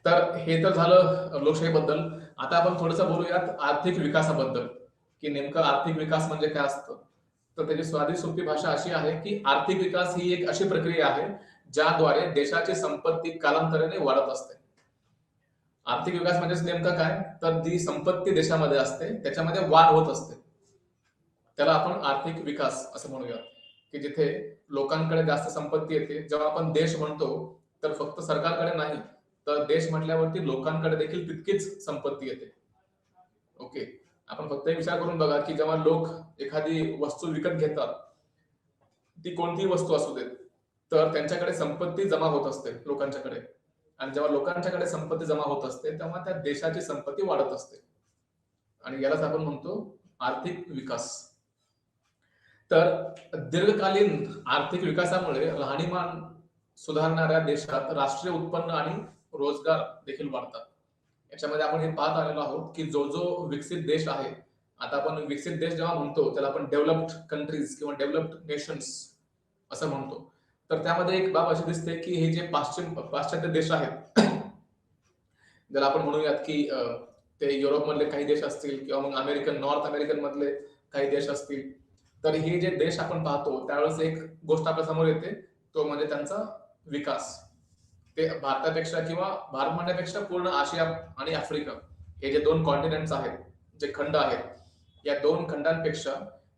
तर हे तर झालं लोकशाहीबद्दल. आता आपण थोडंसं बोलूयात आर्थिक विकासाबद्दल, की नेमकं आर्थिक विकास म्हणजे काय असतं. तर त्याची साधी सोपी भाषा अशी आहे की आर्थिक विकास ही एक अशी प्रक्रिया आहे ज्याद्वारे देशाची संपत्ती कालांतराने वाढत असते. आर्थिक विकास म्हणजेच नेमकं काय, तर जी संपत्ती देशामध्ये असते त्याच्यामध्ये वाढ होत असते, त्याला आपण आर्थिक विकास असं म्हणूया. की जिथे लोकांकडे जास्त संपत्ती येते. जेव्हा आपण देश म्हणतो तर फक्त सरकारकडे नाही, तर देश म्हटल्यावरती लोकांकडे देखील तितकीच संपत्ती येते. ओके. आपण फक्त एक विचार करून बघा की जेव्हा लोक एखादी वस्तू विकत घेतात, ती कोणतीही वस्तू असू देत, तर त्यांच्याकडे संपत्ती जमा होत असते लोकांच्याकडे. आणि जेव्हा लोकांच्याकडे संपत्ती जमा होत असते तेव्हा त्या देशाची संपत्ती वाढत असते, आणि यालाच आपण म्हणतो आर्थिक विकास. तर दीर्घकालीन आर्थिक विकासामुळे राहणीमान सुधारणाऱ्या देशात राष्ट्रीय उत्पन्न आणि रोजगार देखील वाढतात. याच्यामध्ये आपण हे पाहत आलेलो आहोत की जो जो विकसित देश आहे, आता आपण विकसित देश जेव्हा म्हणतो त्याला आपण डेव्हलप्ड कंट्रीज किंवा डेव्हलप्ड नेशन्स असं म्हणतो. तर त्यामध्ये एक बाब अशी दिसते की हे जे पाश्चात्य देश आहेत, ज्याला आपण म्हणूयात की ते युरोप मधले काही देश असतील किंवा मग नॉर्थ अमेरिकन मधले काही देश असतील, तर हे जे देश आपण पाहतो त्यावेळेस एक गोष्ट आपल्या समोर येते, तो म्हणजे त्यांचा विकास. ते भारतापेक्षा किंवा भारत म्हणण्यापेक्षा पूर्ण आशिया आणि आफ्रिका हे जे दोन कॉन्टिनेंट्स आहेत, जे खंड आहेत, या दोन खंडांपेक्षा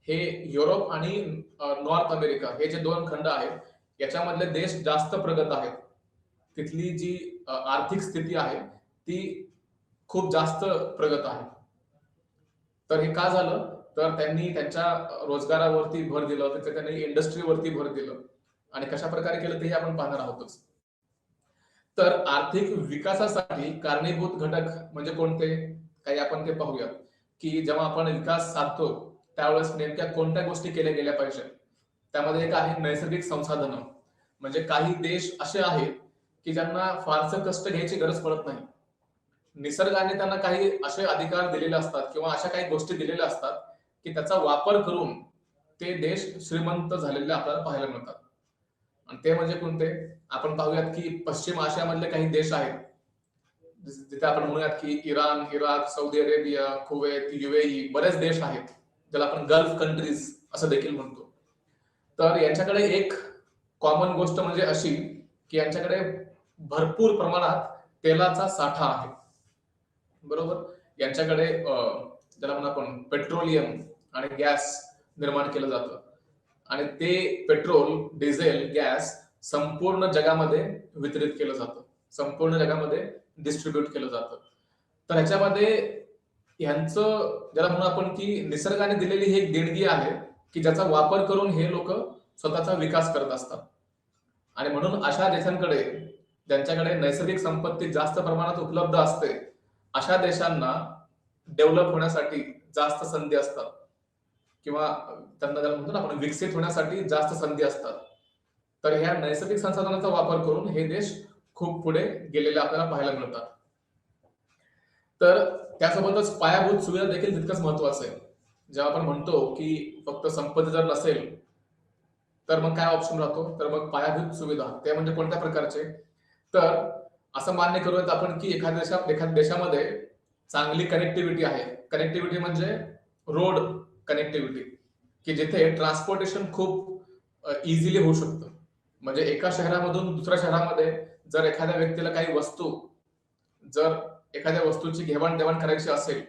हे युरोप आणि नॉर्थ अमेरिका हे जे दोन खंड आहेत याच्यामधले देश जास्त प्रगत आहेत. तिथली जी आर्थिक स्थिती आहे ती खूप जास्त प्रगत आहे. तर हे का झालं, तर त्यांनी त्यांच्या रोजगारावरती भर दिलं, तर त्यांनी इंडस्ट्रीवरती भर दिलं, आणि कशा प्रकारे केलं तेही आपण पाहणार आहोतच. तर आर्थिक विकासासाठी कारणीभूत घटक म्हणजे कोणते, काही आपण ते पाहूया. की जेव्हा आपण विकास साधतो त्यावेळेस नेमक्या कोणत्या गोष्टी केल्या गेल्या पाहिजे. त्यामध्ये एक आहे नैसर्गिक संसाधनं. म्हणजे काही देश असे आहेत की ज्यांना फारसं कष्ट घ्यायची गरज पडत नाही. निसर्गाने त्यांना काही असे अधिकार दिलेले असतात किंवा अशा काही गोष्टी दिलेल्या असतात की त्याचा वापर करून ते देश श्रीमंत झालेले आपल्याला पाहायला मिळतात. आणि ते म्हणजे कोणते, आपण पाहूयात की पश्चिम आशियामधले काही देश आहेत, जिथे आपण म्हणूयात की Iran, Iraq, Saudi Arabia, Kuwait, UAE, बरेच देश आहेत ज्याला आपण गल्फ कंट्रीज असं देखील म्हणतो. तर यांच्याकडे एक कॉमन गोष्ट म्हणजे अशी की यांच्याकडे भरपूर प्रमाणात तेलाचा साठा आहे. बरोबर. यांच्याकडे ज्याला म्हणून आपण पेट्रोलियम आणि गॅस निर्माण केलं जातं, आणि ते पेट्रोल, डिझेल, गॅस संपूर्ण जगामध्ये वितरित केलं जातं, संपूर्ण जगामध्ये डिस्ट्रीब्यूट केलं जातं. तर ह्याच्यामध्ये ह्यांचं ज्याला म्हणून आपण की निसर्गाने दिलेली ही एक देणगी आहे की ज्याचा वापर करून हे लोक स्वतःचा विकास करत असतात. आणि म्हणून अशा देशांकडे ज्यांच्याकडे नैसर्गिक संपत्ती जास्त प्रमाणात उपलब्ध असते, अशा देशांना डेव्हलप होण्यासाठी जास्त संधी असतात, किंवा त्यांना ज्याला म्हणतो ना आपण विकसित होण्यासाठी जास्त संधी असतात. तर ह्या नैसर्गिक संसाधनांचा वापर करून हे देश खूप पुढे गेलेले आपल्याला पाहायला मिळतात. तर त्यासोबतच पायाभूत सुविधा देखील तितकंच महत्वाचं आहे. जेव्हा आपण म्हणतो की फक्त संपत्ती जर नसेल तर मग काय ऑप्शन राहतो, तर मग पायाभूत सुविधा ते म्हणजे कोणत्या प्रकारचे, तर असं मान्य करूयात आपण की एखाद्या देशामध्ये चांगली कनेक्टिव्हिटी आहे. कनेक्टिव्हिटी म्हणजे रोड कनेक्टिव्हिटी, की जिथे ट्रान्सपोर्टेशन खूप इझिली होऊ शकतं. म्हणजे एका शहरामधून दुसऱ्या शहरामध्ये जर एखाद्या व्यक्तीला काही वस्तू, जर एखाद्या वस्तूची घेवाण-देवाण करायची असेल,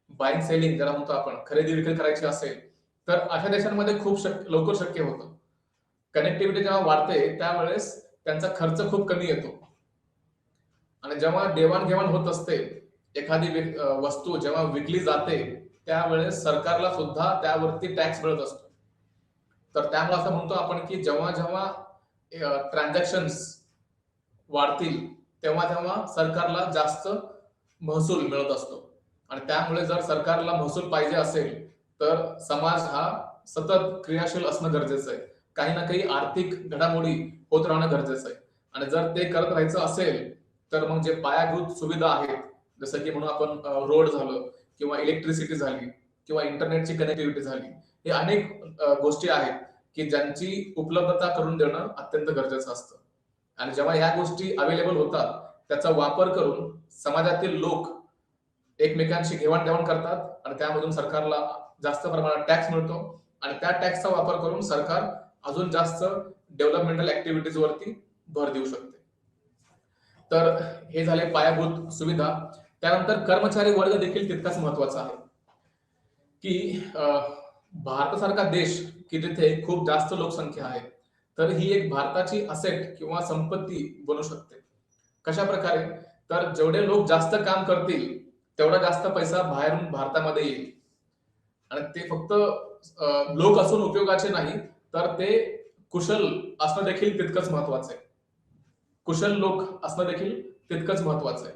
बाईंग सेलिंग ज्याला म्हणतो आपण, खरेदी विक्री करायची असेल, तर अशा देशांमध्ये खूप लवकर शक्य होतं. कनेक्टिव्हिटी जेव्हा वाढते त्यावेळेस त्यांचा खर्च खूप कमी येतो. आणि जेव्हा देवाणघेवाण होत असते, एखादी वस्तू जेव्हा विकली जाते, त्यावेळेस सरकारला सुद्धा त्यावरती टॅक्स मिळत असतो. तर त्यामुळे असं म्हणतो आपण की जेव्हा जेव्हा ट्रान्झॅक्शन्स वाढतील, तेव्हा तेव्हा सरकारला जास्त महसूल मिळत असतो. आणि त्यामुळे जर सरकारला महसूल पाहिजे असेल, तर समाज हा सतत क्रियाशील असणं गरजेचं आहे. काही ना काही आर्थिक घडामोडी होत राहणं गरजेचं आहे. आणि जर ते करत राहायचं असेल, तर मग जे पायाभूत सुविधा आहेत, जसं की म्हणून आपण रोड झालं किंवा इलेक्ट्रिसिटी झाली किंवा इंटरनेटची कनेक्टिव्हिटी झाली, हे अनेक गोष्टी आहेत की ज्यांची उपलब्धता करून देणं अत्यंत गरजेचं असतं. आणि जेव्हा या गोष्टी अवेलेबल होतात, त्याचा वापर करून समाजातील लोक एकमेकांशी घेवाण-देवाण करतात आणि त्यामधून सरकारला जास्त प्रमाणात टॅक्स मिळतो आणि त्या टॅक्सचा वापर करून सरकार अजून जास्त डेव्हलपमेंटल ऍक्टिव्हिटीज वरती भर देऊ शकते. तर हे झाले पायाभूत सुविधा. त्यानंतर कर्मचारी वर्ग देखील तितकाच महत्वाचा आहे, की भारतासारखा देश की जिथे खूप जास्त लोकसंख्या आहे, तर ही एक भारताची असेट किंवा संपत्ती बनू शकते. कशा प्रकारे, तर जेवढे लोक जास्त काम करतील तेवढा जास्त पैसा बाहेरून भारतामध्ये येईल. आणि ते फक्त लोक असून उपयोगाचे नाही, तर ते कुशल असणं देखील तितकंच महत्वाचं आहे. कुशल लोक असणं देखील तितकंच महत्वाचं आहे.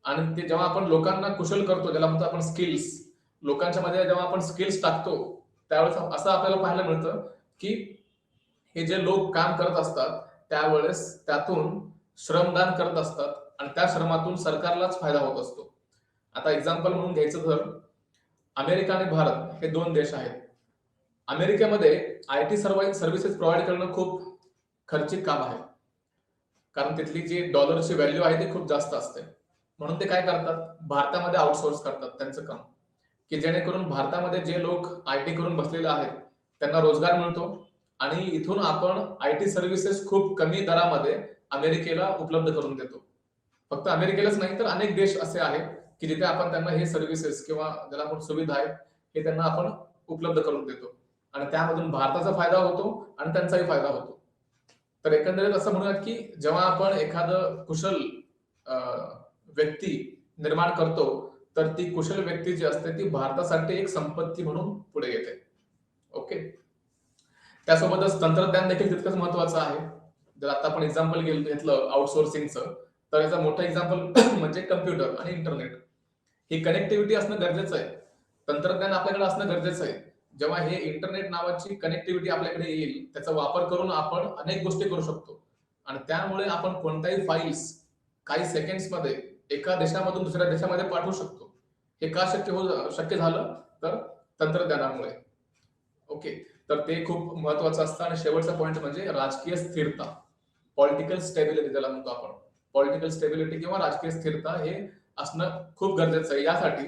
आणि ते जेव्हा आपण लोकांना कुशल करतो, ज्याला म्हणतो आपण स्किल्स, लोकांच्या मध्ये जेव्हा आपण स्किल्स टाकतो, त्यावेळेस असं आपल्याला पाहायला मिळतं की हे जे लोक काम करत असतात, त्यावेळेस त्यातून श्रमदान करत असतात आणि त्या श्रमातून सरकारलाच फायदा होत असतो. आता एक्झाम्पल म्हणून घ्यायचं तर अमेरिका आणि भारत हे दोन देश आहेत. अमेरिकेमध्ये आयटी सर्व्हिसेस प्रोव्हाइड करणं खूप खर्चिक काम आहे. कारण तिथली जी डॉलरची व्हॅल्यू आहे ती खूप जास्त असते. म्हणून ते काय करतात, भारतामध्ये आउटसोर्स करतात त्यांचं काम, की जेणेकरून भारतामध्ये जे लोक आयटी करून बसलेले आहेत त्यांना रोजगार मिळतो आणि इथून आपण आयटी सर्व्हिसेस खूप कमी दरामध्ये अमेरिकेला उपलब्ध करून देतो. फक्त अमेरिकेलाच नाही तर अनेक देश असे आहेत की जिथे आपण त्यांना हे सर्व्हिसेस किंवा ज्याला आपण सुविधा आहेत हे त्यांना आपण उपलब्ध करून देतो आणि त्यामधून भारताचा फायदा होतो आणि त्यांचाही फायदा होतो. तर एकंदरीत असं म्हणूयात की जेव्हा आपण एखादं कुशल व्यक्ती निर्माण करतो, तर ती कुशल व्यक्ती जी असते ती भारतासाठी एक संपत्ती म्हणून पुढे येते. ओके. त्यासोबतच तंत्रज्ञान देखील तितकंच महत्वाचं आहे. जर आता आपण एक्झाम्पल घेतलं आउटसोर्सिंगचं, तर याचा मोठा एक्झाम्पल म्हणजे कम्प्युटर आणि इंटरनेट. ही कनेक्टिव्हिटी असणं गरजेचं आहे. तंत्रज्ञान आपल्याकडे असणं गरजेचं आहे. जेव्हा हे इंटरनेट नावाची कनेक्टिव्हिटी आपल्याकडे येईल, त्याचा वापर करून आपण अनेक गोष्टी करू शकतो आणि त्यामुळे आपण कोणत्याही फाईल्स काही सेकंड्समध्ये एका देशामधून दुसऱ्या देशामध्ये पाठवू शकतो. हे का शक्य झालं, तर तंत्रज्ञानामुळे. ओके. तर ते खूप महत्वाचं असतं आणि शेवटचा पॉइंट म्हणजे राजकीय स्थिरता, पॉलिटिकल स्टेबिलिटी ज्याला म्हणतो आपण. पॉलिटिकल स्टेबिलिटी किंवा राजकीय स्थिरता हे असणं खूप गरजेचं आहे यासाठी,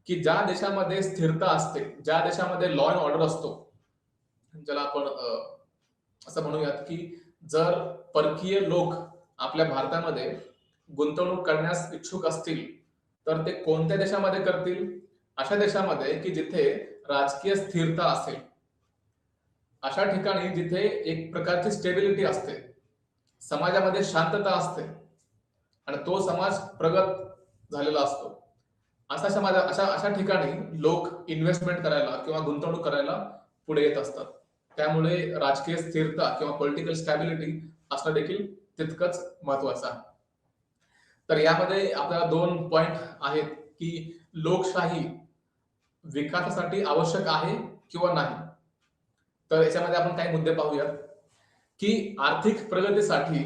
की ज्या देशामध्ये स्थिरता असते, ज्या देशामध्ये लॉ अँड ऑर्डर असतो, ज्याला आपण असं म्हणूयात की जर परकीय लोक आपल्या भारतामध्ये गुंतवणूक करण्यास इच्छुक असतील, तर ते कोणत्या देशामध्ये करतील? अशा देशामध्ये की जिथे राजकीय स्थिरता असेल. अशा ठिकाणी जिथे एक प्रकारची स्टेबिलिटी असते, समाजामध्ये शांतता असते आणि तो समाज प्रगत झालेला असतो. अशा ठिकाणी लोक इन्व्हेस्टमेंट करायला किंवा गुंतवणूक करायला पुढे येत असतात. त्यामुळे राजकीय स्थिरता किंवा पॉलिटिकल स्टॅबिलिटी असणं देखील तितकंच महत्वाचं आहे. तर यामध्ये आपल्याला 2 पॉइंट आहेत की लोकशाही विकासासाठी आवश्यक आहे किंवा नाही. तर याच्यामध्ये आपण काही मुद्दे पाहूयात, की आर्थिक प्रगतीसाठी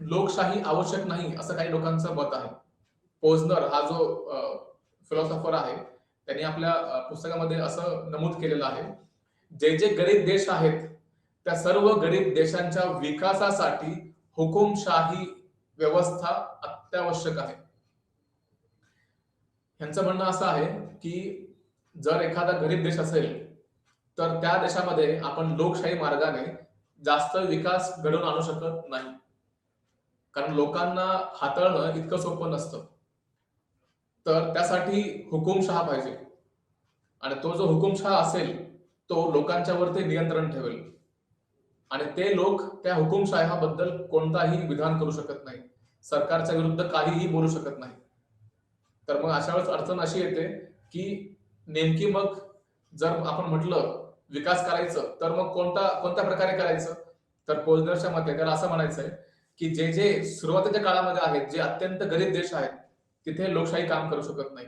लोकशाही आवश्यक नाही असं काही लोकांचं मत आहे. पोझनर हा जो फिलॉसॉफर आहे, त्यांनी आपल्या पुस्तकामध्ये असं नमूद केलेलं आहे, जे जे गरीब देश आहेत त्या सर्व गरीब देशांच्या विकासासाठी हुकुमशाही व्यवस्था अत्यावश्यक आहे. यांचं म्हणणं असं आहे की जर एखादा गरीब देश असेल तर त्या देशामध्ये आपण लोकशाही मार्गाने जास्त विकास घडवून आणू शकत नाही, कारण लोकांना हाताळणं इतकं सोपं नसतं. तर त्यासाठी हुकुमशहा पाहिजे, आणि तो जो हुकुमशहा असेल तो लोकांच्या वरती नियंत्रण ठेवेल, आणि ते लोक त्या हुकुमशहाबद्दल कोणताही विधान करू शकत नाही, सरकारच्या विरुद्ध काहीही बोलू शकत नाही. तर मग अशा वेळेस अडचण अशी येते की नेमकी मग जर आपण म्हटलं विकास करायचं तर मग कोणत्या प्रकारे करायचं. तर पोजनरच्या मते त्याला असं म्हणायचं आहे की जे जे सुरुवातीच्या काळामध्ये आहेत, जे अत्यंत गरीब देश आहेत, तिथे लोकशाही काम करू शकत नाही.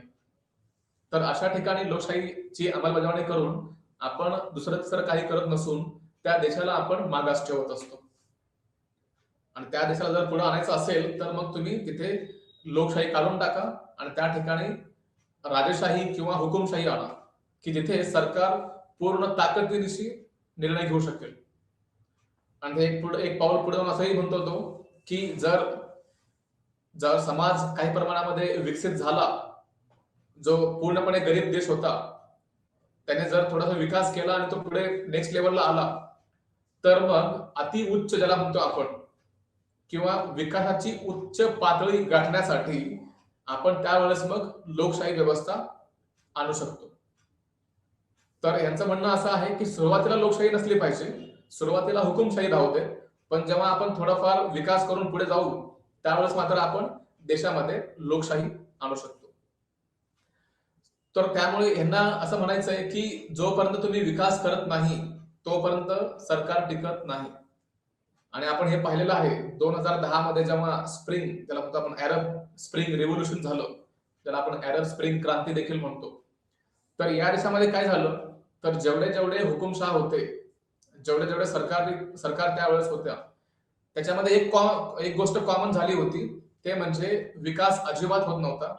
तर अशा ठिकाणी लोकशाहीची अंमलबजावणी करून आपण दुसरं तिसरं काही करत नसून त्या देशाला आपण मागास ठेवत असतो. आणि त्या देशाला जर पुढे आणायचं असेल तर मग तुम्ही तिथे लोकशाही काढून टाका आणि त्या ठिकाणी राजेशाही किंवा हुकुमशाही आणा, की जिथे सरकार पूर्ण ताकदीनिशी निर्णय घेऊ शकेल. आणि एक पाऊल पुढे जाऊन असंही म्हणतो तो की जर जर समाज काही प्रमाणामध्ये विकसित झाला, जो पूर्णपणे गरीब देश होता त्याने जर थोडासा विकास केला आणि तो पुढे नेक्स्ट लेवलला आला, तर मग अति उच्च ज्याला म्हणतो आपण, किंवा विकासाची उच्च पातळी गाठण्यासाठी आपण त्यावेळेस मग लोकशाही व्यवस्था आणू शकतो. तर यांचं म्हणणं असं आहे की सुरुवातीला लोकशाही नसली पाहिजे, सुरुवातीला हुकुमशाही राहू दे, पण जेव्हा आपण थोडाफार विकास करून पुढे जाऊ त्यावेळेस मात्र आपण देशामध्ये लोकशाही आणू शकतो. तर त्यामुळे यांना असं म्हणायचं आहे की जोपर्यंत तुम्ही विकास करत नाही तोपर्यंत सरकार टिकत नाही. आणि आपण हे पाहिलेलं आहे 2010 मध्ये जेव्हा स्प्रिंग, त्याला म्हणतो आपण अरब स्प्रिंग रेव्होल्युशन झालं, ज्याला आपण अरब स्प्रिंग क्रांती देखील म्हणतो. तर या देशामध्ये काय झालं, तर जेवढे जेवढे हुकुमशाह होते, जेवढे जेवढे सरकार त्यावेळेस होत्या, त्याच्यामध्ये एक गोष्ट कॉमन झाली होती, ते म्हणजे विकास अजिबात होत नव्हता.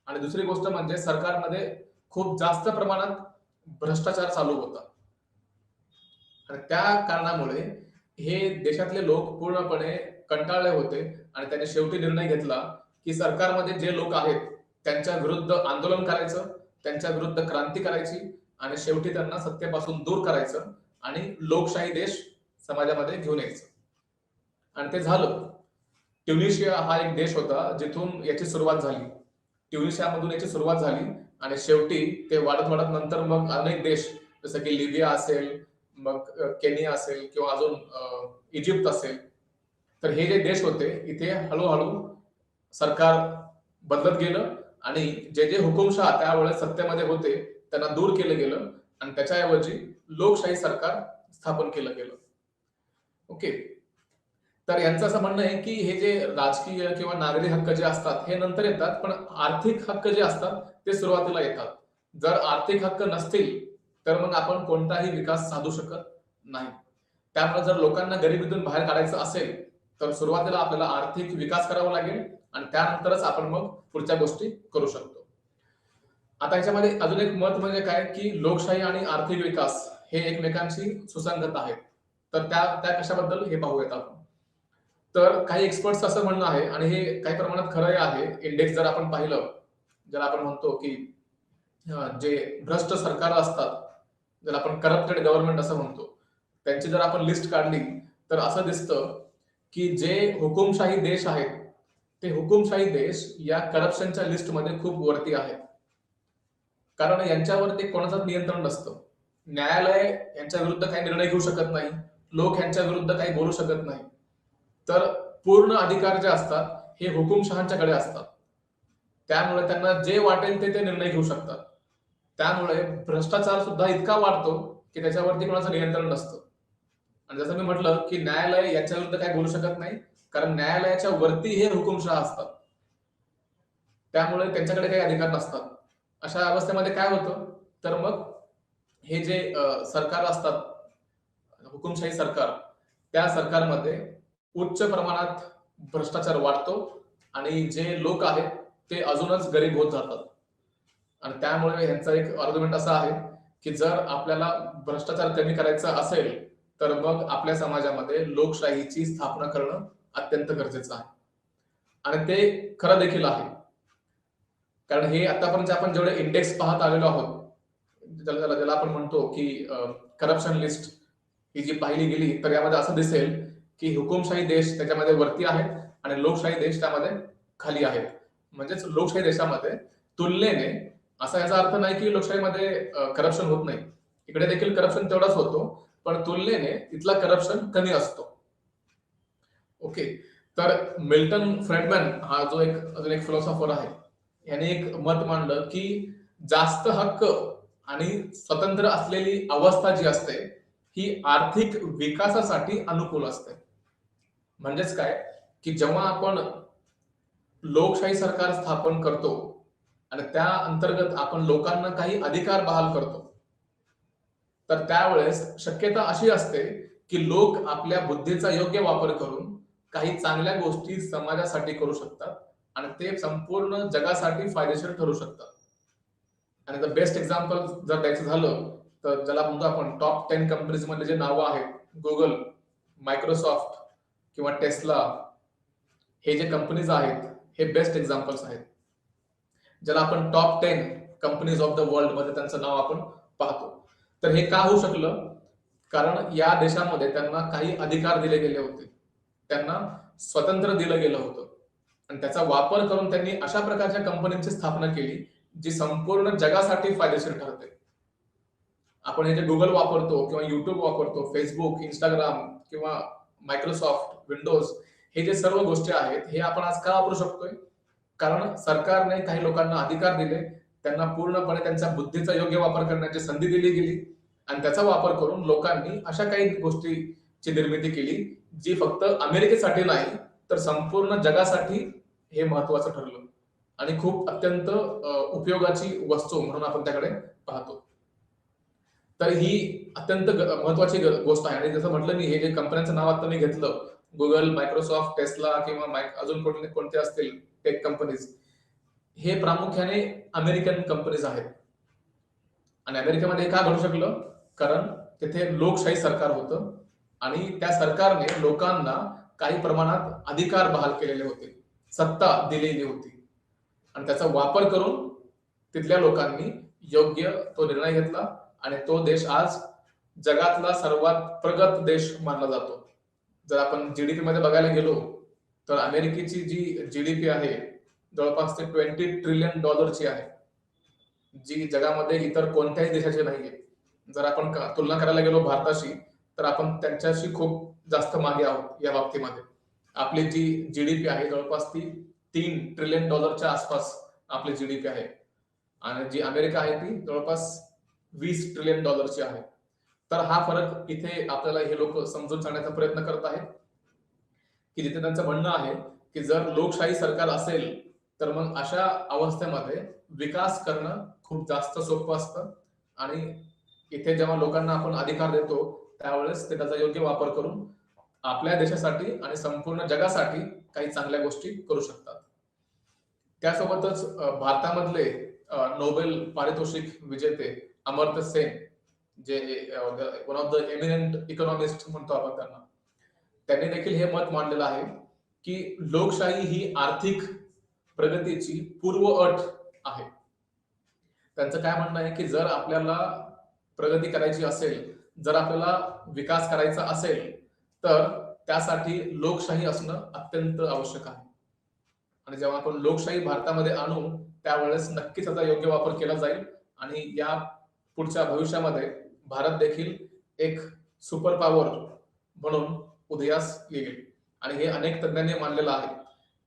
आणि दुसरी गोष्ट म्हणजे सरकारमध्ये खूप जास्त प्रमाणात भ्रष्टाचार चालू होता. आणि त्या कारणामुळे हे देशातले लोक पूर्णपणे कंटाळले होते आणि त्यांनी शेवटी निर्णय घेतला की सरकारमध्ये जे लोक आहेत त्यांच्या विरुद्ध आंदोलन करायचं, त्यांच्या विरुद्ध क्रांती करायची आणि शेवटी त्यांना सत्तेपासून दूर करायचं आणि लोकशाही देश समाजामध्ये घेऊन यायचं. आणि ते झालं. ट्युनिशिया हा एक देश होता जिथून याची सुरुवात झाली. ट्युनिशियामधून याची सुरुवात झाली आणि शेवटी ते वाढत वाढत नंतर मग अनेक देश, जसं की लिबिया असेल, मग केनिया असेल, किंवा अजून इजिप्त असेल, तर हे जे देश होते इथे हळूहळू सरकार बदलत गेलं आणि जे जे हुकुमशाह त्यावेळेस सत्तेमध्ये होते त्यांना दूर केलं गेलं आणि त्याच्याऐवजी लोकशाही सरकार स्थापन केलं गेलं. ओके. तर यांचं असं म्हणणं आहे की हे जे राजकीय किंवा नागरी हक्क जे असतात हे नंतर येतात, पण आर्थिक हक्क जे असतात ते सुरुवातीला येतात. जर आर्थिक हक्क नसतील तर मग आपण कोणताही विकास साधू शकत नाही. त्यामुळे जर लोकांना गरिबीतून बाहेर काढायचं असेल तर सुरुवातीला आपल्याला आर्थिक विकास करावा लागेल आणि त्यानंतरच आपण मग पुढच्या गोष्टी करू शकतो. आता याच्यामध्ये अजून एक मत म्हणजे काय की लोकशाही आणि आर्थिक विकास हे एकमेकांशी सुसंगत आहेत. तर त्या कशाबद्दल हे पाहूयात आपण. तर काही एक्सपर्ट्स असं म्हणणं आहे, आणि हे काही प्रमाणात खरंही आहे. इंडेक्स जर आपण पाहिलं, ज्याला आपण म्हणतो की जे भ्रष्ट सरकार असतात, ज्याला आपण करप्टेड गव्हर्नमेंट असं म्हणतो, त्यांची जर आपण लिस्ट काढली तर असं दिसतं की जे हुकुमशाही देश आहेत ते हुकुमशाही देश या करप्शनच्या लिस्टमध्ये खूप वरती आहेत. कारण यांच्यावरती कोणाचं नियंत्रण नसतं. न्यायालय यांच्या विरुद्ध काही निर्णय घेऊ शकत नाही, लोक यांच्या विरुद्ध काही बोलू शकत नाही. तर पूर्ण अधिकार जे असतात हे हुकुमशहांच्याकडे असतात. त्यामुळे त्यांना जे वाटेल ते निर्णय घेऊ शकतात. त्यामुळे भ्रष्टाचार सुद्धा इतका वाढतो की त्याच्यावरती कोणाचं नियंत्रण नसतं. आणि जसं मी म्हटलं की न्यायालय याच्या विरुद्ध काही बोलू शकत नाही, कारण न्यायालयाच्या वरती हे हुकुमशहा असतात. त्यामुळे त्यांच्याकडे काही अधिकार नसतात. अशा अवस्थेमध्ये काय होतं, तर मग हे जे सरकार असतात, हुकुमशाही सरकार, त्या सरकारमध्ये उच्च प्रमाणात भ्रष्टाचार वाढतो आणि जे लोक आहेत ते अजूनच गरीब होत जातात. आणि त्यामुळे ह्यांचा एक आर्ग्युमेंट असा आहे की जर आपल्याला भ्रष्टाचार कमी करायचा असेल तर मग आपल्या समाजामध्ये लोकशाहीची स्थापना करणं अत्यंत गरजेचं आहे आणि ते खरं देखील आहे. कारण हे आतापर्यंत आपण जेवढे इंडेक्स पाहत आलेलो आहोत, ज्याला आपण म्हणतो की करप्शन लिस्ट ही जी पाहिली गेली, तर यामध्ये असं दिसेल की हुकुमशाही देश त्याच्यामध्ये वरती आहेत आणि लोकशाही देश त्यामध्ये खाली आहेत. म्हणजेच लोकशाही देशामध्ये तुलनेने, असा याचा अर्थ नाही की लोकशाहीमध्ये करप्शन होत नाही. इकडे देखील करप्शन तेवढाच होतो, पण तुलनेने तिथला करप्शन कमी असतो. ओके. तर मिल्टन फ्रेडमॅन हा जो अजून एक फिलॉसॉफर आहे, याने एक मत मांडलं की जास्त हक्क आणि स्वतंत्र असलेली अवस्था जी असते ही आर्थिक विकासासाठी अनुकूल असते. म्हणजेच काय, की जेव्हा आपण लोकशाही सरकार स्थापन करतो आणि त्या अंतर्गत आपण लोकांना काही अधिकार बहाल करतो, तर त्यावेळेस शक्यता अशी असते की लोक आपल्या बुद्धीचा योग्य वापर करून काही चांगल्या गोष्टी समाजासाठी करू शकतात आणि ते संपूर्ण जगासाठी फायदेशीर ठरू शकतात. आणि द बेस्ट एक्झाम्पल जर द्यायचं झालं, तर ज्याला म्हणतो आपण टॉप 10 कंपनीज मधले जे नावं आहेत, गुगल, मायक्रोसॉफ्ट किंवा टेस्ला, हे जे कंपनीज आहेत, हे बेस्ट एक्झाम्पल्स आहेत, ज्याला आपण top 10 companies of the world मध्ये त्यांचं नाव आपण पाहतो. तर हे का होऊ शकलं? कारण या देशामध्ये त्यांना काही अधिकार दिले गेले होते, त्यांना स्वतंत्र दिलं गेलं होतं आणि त्याचा वापर करून त्यांनी अशा प्रकारच्या कंपन्यांची स्थापना केली जी संपूर्ण जगासाठी फायदेशीर ठरते. आपण हे जे गुगल वापरतो किंवा युट्यूब वापरतो, फेसबुक, इंस्टाग्राम किंवा मायक्रोसॉफ्ट, विंडोज, हे जे सर्व गोष्टी आहेत, हे आपण आज का वापरू शकतोय? कारण सरकारने काही लोकांना अधिकार दिले, त्यांना पूर्णपणे त्यांच्या बुद्धीचा योग्य वापर करण्याची संधी दिली गेली आणि त्याचा वापर करून लोकांनी अशा काही गोष्टीची निर्मिती केली जी फक्त अमेरिकेसाठी नाही, तर संपूर्ण जगासाठी हे महत्वाचं ठरलं आणि खूप अत्यंत उपयोगाची वस्तू म्हणून आपण त्याकडे पाहतो. तर ही अत्यंत महत्वाची गोष्ट आहे आणि जसं म्हटलं मी, हे जे कंपन्यांचं नाव आता मी घेतलं, गुगल, मायक्रोसॉफ्ट, टेस्ला किंवा अजून कोणते असतील टेक कंपनीज, हे प्रामुख्याने अमेरिकन कंपनीज आहेत. आणि अमेरिकेमध्ये का घडू शकलं? कारण तिथे लोकशाही सरकार होतं आणि त्या सरकारने लोकांना काही प्रमाणात अधिकार बहाल केलेले होते, सत्ता दिलेली होती आणि त्याचा वापर करून तिथल्या लोकांनी योग्य तो निर्णय घेतला आणि तो देश आज जगातला सर्वात प्रगत देश मानला जातो. जर आपण जीडीपी मध्ये बघायला गेलो, तर अमेरिकेची जी जीडीपी आहे जवळपास ते $20 ट्रिलियन ची आहे, जी जगामध्ये इतर कोणत्याही देशाची नाहीये. जर आपण तुलना करायला गेलो भारताशी, तर आपण त्यांच्याशी खूप जास्त मागे आहोत या बाबतीमध्ये. आपली जी जीडीपी आहे जवळपास ती $3 ट्रिलियन आसपास आपली जीडीपी आहे आणि जी अमेरिका आहे ती जवळपास $20 ट्रिलियन ची आहे. तर हा फरक इथे आपल्याला हे लोक समजून सांगण्याचा प्रयत्न करत आहेत की जिथे त्यांचं म्हणणं आहे की जर लोकशाही सरकार असेल तर मग अशा अवस्थेमध्ये विकास करणं खूप जास्त सोपं असतं आणि इथे जेव्हा लोकांना आपण अधिकार देतो त्यावेळेस ते त्याचा योग्य वापर करून आपल्या देशासाठी आणि संपूर्ण जगासाठी काही चांगल्या गोष्टी करू शकतात. त्यासोबतच भारतामधले नोबेल पारितोषिक विजेते अमर्त्य सेन, जे one of the eminent economist म्हणतो आपण त्यांना, त्यांनी देखील हे मत मांडलेलं आहे की लोकशाही ही आर्थिक प्रगतीची पूर्व अट आहे. त्यांचं काय म्हणणं आहे की जर आपल्याला प्रगती करायची असेल, जर आपल्याला विकास करायचा असेल, तर त्यासाठी लोकशाही असणं अत्यंत आवश्यक आहे आणि जेव्हा आपण लोकशाही भारतामध्ये आणू त्यावेळेस नक्कीच त्याचा योग्य वापर केला जाईल आणि या पुढच्या भविष्यामध्ये भारत देखील एक सुपर पॉवर म्हणून उदयास येईल. आणि हे अनेक तज्ञांनी मानलेलं आहे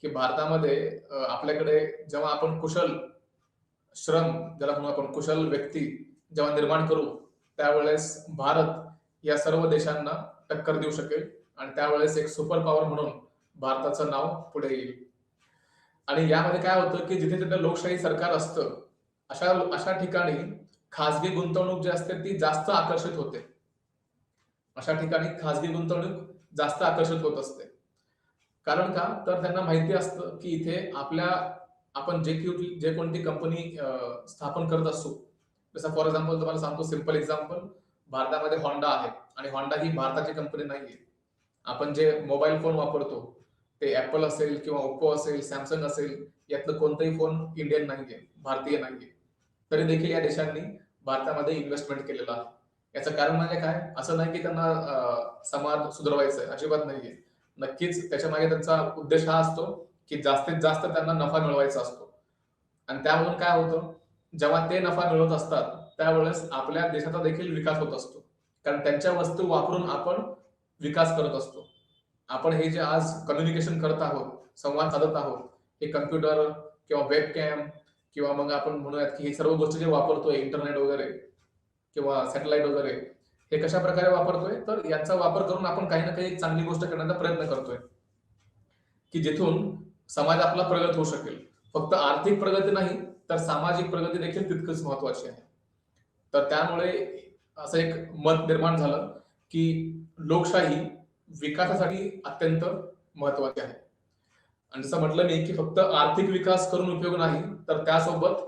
की भारतामध्ये आपल्याकडे जेव्हा आपण कुशल श्रम, ज्याला म्हणून आपण कुशल व्यक्ती जेव्हा निर्माण करू, त्यावेळेस भारत या सर्व देशांना टक्कर देऊ शकेल आणि त्यावेळेस एक सुपर पॉवर म्हणून भारताचं नाव पुढे येईल. आणि यामध्ये काय होतं की जिथे जिथे लोकशाही सरकार असतं अशा ठिकाणी खासगी गुंतवणूक जी असते ती जास्त आकर्षित होते. अशा ठिकाणी खासगी गुंतवणूक जास्त आकर्षित होत असते. कारण का? तर त्यांना माहिती असतं की इथे आपण जे कोणती कंपनी स्थापन करत असू, जसं फॉर एक्झाम्पल तुम्हाला सांगतो, सिंपल एक्झाम्पल, भारतामध्ये होंडा आहे. आणि होंडा ही भारताची कंपनी नाहीये. आपण जे मोबाईल फोन वापरतो ते ऍपल असेल किंवा ओप्पो असेल, सॅमसंग असेल, यातलं कोणताही फोन इंडियन नाहीये, भारतीय नाहीये. तरी देखील या देशांनी भारतामध्ये इन्व्हेस्टमेंट केलेलं आहे. याचं कारण म्हणजे काय? असं नाही की त्यांना समाज सुधारवायचा आहे, अजिबात नाहीये. नक्कीच त्याच्यामागे त्यांचा उद्देश हा असतो की जास्तीत जास्त त्यांना नफा मिळवायचा असतो. आणि त्यामधून काय होतं, जेव्हा ते नफा मिळवत असतात त्यावेळेस आपल्या देशाचा देखील विकास होत असतो. कारण त्यांच्या वस्तू वापरून आपण विकास करत असतो. आपण हे जे आज कम्युनिकेशन करत आहोत, संवाद साधत आहोत, हे कम्प्युटर किंवा वेबकॅम किंवा मग आपण म्हणूयात की हे सर्व गोष्टी जे वापरतोय इंटरनेट वगैरे किंवा सॅटेलाइट वगैरे, हे कशा प्रकारे वापरतोय? तर याचा वापर करून आपण काही ना काही चांगली गोष्ट करण्याचा प्रयत्न करतोय, की जिथून समाज आपला प्रगत होऊ शकेल. फक्त आर्थिक प्रगती नाही, तर सामाजिक प्रगती देखील तितकंच महत्वाची आहे. तर त्यामुळे असं एक मत निर्माण झालं, की लोकशाही विकासासाठी अत्यंत महत्वाची आहे. आणि जसं म्हटलं मी, की फक्त आर्थिक विकास करून उपयोग नाही, तर त्यासोबत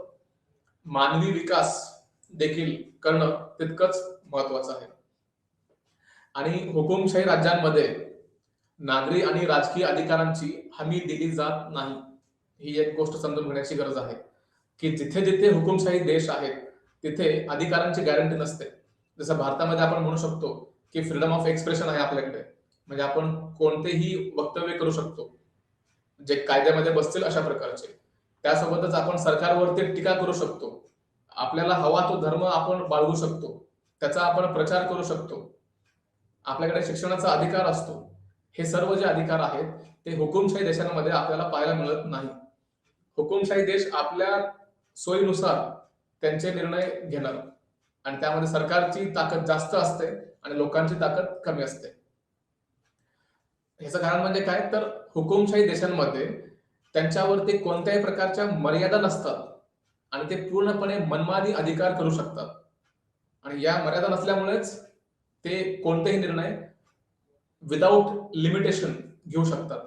मानवी विकास देखील करणं तितकंच महत्वाचं आहे. आणि हुकुमशाही राज्यांमध्ये नागरी आणि राजकीय अधिकारांची हमी दिली जात नाही. ही एक गोष्ट समजून घेण्याची गरज आहे, की जिथे-जिथे हुकुमशाही देश आहेत, तिथे अधिकारांची गॅरंटी नसते. जसं भारतामध्ये आपण म्हणू शकतो, की फ्रीडम ऑफ एक्सप्रेशन आहे आपल्याकडे. म्हणजे आपण कोणतेही वक्तव्य करू शकतो, जे कायद्यामध्ये बसतील अशा प्रकारचे. त्यासोबतच आपण सरकारवरती टीका करू शकतो. आपल्याला हवा तो धर्म आपण बाळगू शकतो. त्याचा आपण प्रचार करू शकतो. आपल्याकडे शिक्षणाचा अधिकार असतो. हे सर्व जे अधिकार आहेत, ते हुकुमशाही देशांमध्ये आपल्याला पाहायला मिळत नाही. हुकुमशाही देश आपल्या सोयीनुसार त्यांचे निर्णय घेणार आणि त्यामध्ये सरकारची ताकद जास्त असते आणि लोकांची ताकद कमी असते. ह्याचं कारण म्हणजे काय? तर हुकुमशाही देशांमध्ये त्यांच्यावरती कोणत्याही प्रकारच्या मर्यादा नसतात आणि ते पूर्णपणे मनमानी अधिकार करू शकतात. आणि या मर्यादा नसल्यामुळेच ते कोणतेही निर्णय विदाऊट लिमिटेशन घेऊ शकतात.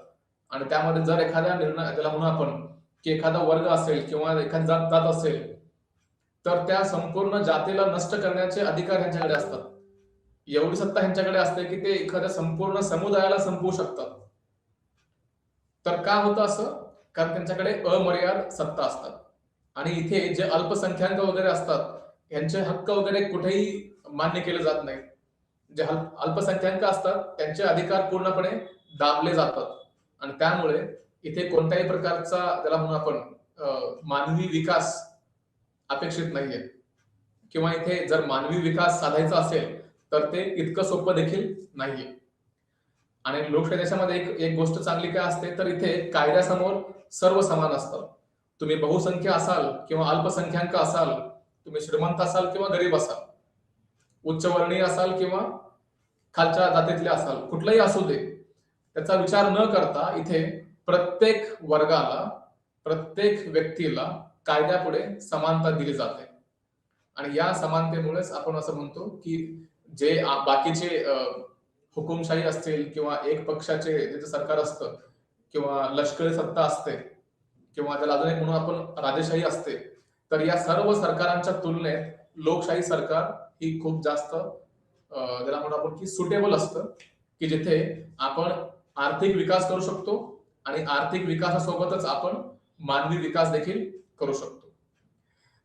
आणि त्यामध्ये जर एखाद्या निर्णय त्याला म्हणू आपण, की एखादा वर्ग असेल किंवा एखादी जात असेल, तर त्या संपूर्ण जातीला नष्ट करण्याचे अधिकार ह्यांच्याकडे असतात. एवढी सत्ता ह्यांच्याकडे असते, की ते एखाद्या संपूर्ण समुदायाला संपवू शकतात. तर का होतं असं? कारण त्यांच्याकडे अमर्याद सत्ता असतात. आणि इथे जे अल्पसंख्याक वगैरे असतात, यांचे हक्क वगैरे कुठेही मान्य केले जात नाही. जे अल्पसंख्याक असतात, त्यांचे अधिकार पूर्णपणे दाबले जातात. आणि त्यामुळे इथे कोणत्याही प्रकारचा त्याला म्हणू आपण मानवी विकास अपेक्षित नाहीये. किंवा इथे जर मानवी विकास साधायचा असेल, तर ते इतकं सोपं देखील नाहीये. आणि लोकशाही देशामध्ये एक एक गोष्ट चांगली काय असते, तर इथे कायद्यासमोर सर्व समान असतात. तुम्ही बहुसंख्य असाल किंवा अल्पसंख्याक असाल, तुम्ही श्रीमंत असाल किंवा गरीब असाल, उच्चवर्णीय असाल किंवा खालच्या जातीतले असाल, कुठलाही असू दे, त्याचा विचार न करता इथे प्रत्येक वर्गाला, प्रत्येक व्यक्तीला कायद्यापुढे समानता दिली जाते. आणि या समानतेमुळेच आपण असं म्हणतो, की जे बाकीचे हुकुमशाही असतील किंवा एक पक्षाचे जे सरकार असतं किंवा लष्करी सत्ता असते किंवा त्याला अजून एक म्हणून आपण राजेशाही असते, तर या सर्व सरकारांच्या तुलनेत लोकशाही सरकार ही खूप जास्त त्याला म्हणू आपण की सुटेबल असतं, की जिथे आपण आर्थिक विकास करू शकतो आणि आर्थिक विकासासोबतच आपण मानवी विकास देखील करू शकतो.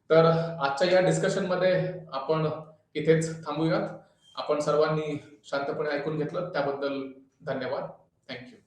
तर आजच्या या डिस्कशनमध्ये आपण इथेच थांबूयात. आपण सर्वांनी शांतपणे ऐकून घेतलं त्याबद्दल धन्यवाद. Thank you.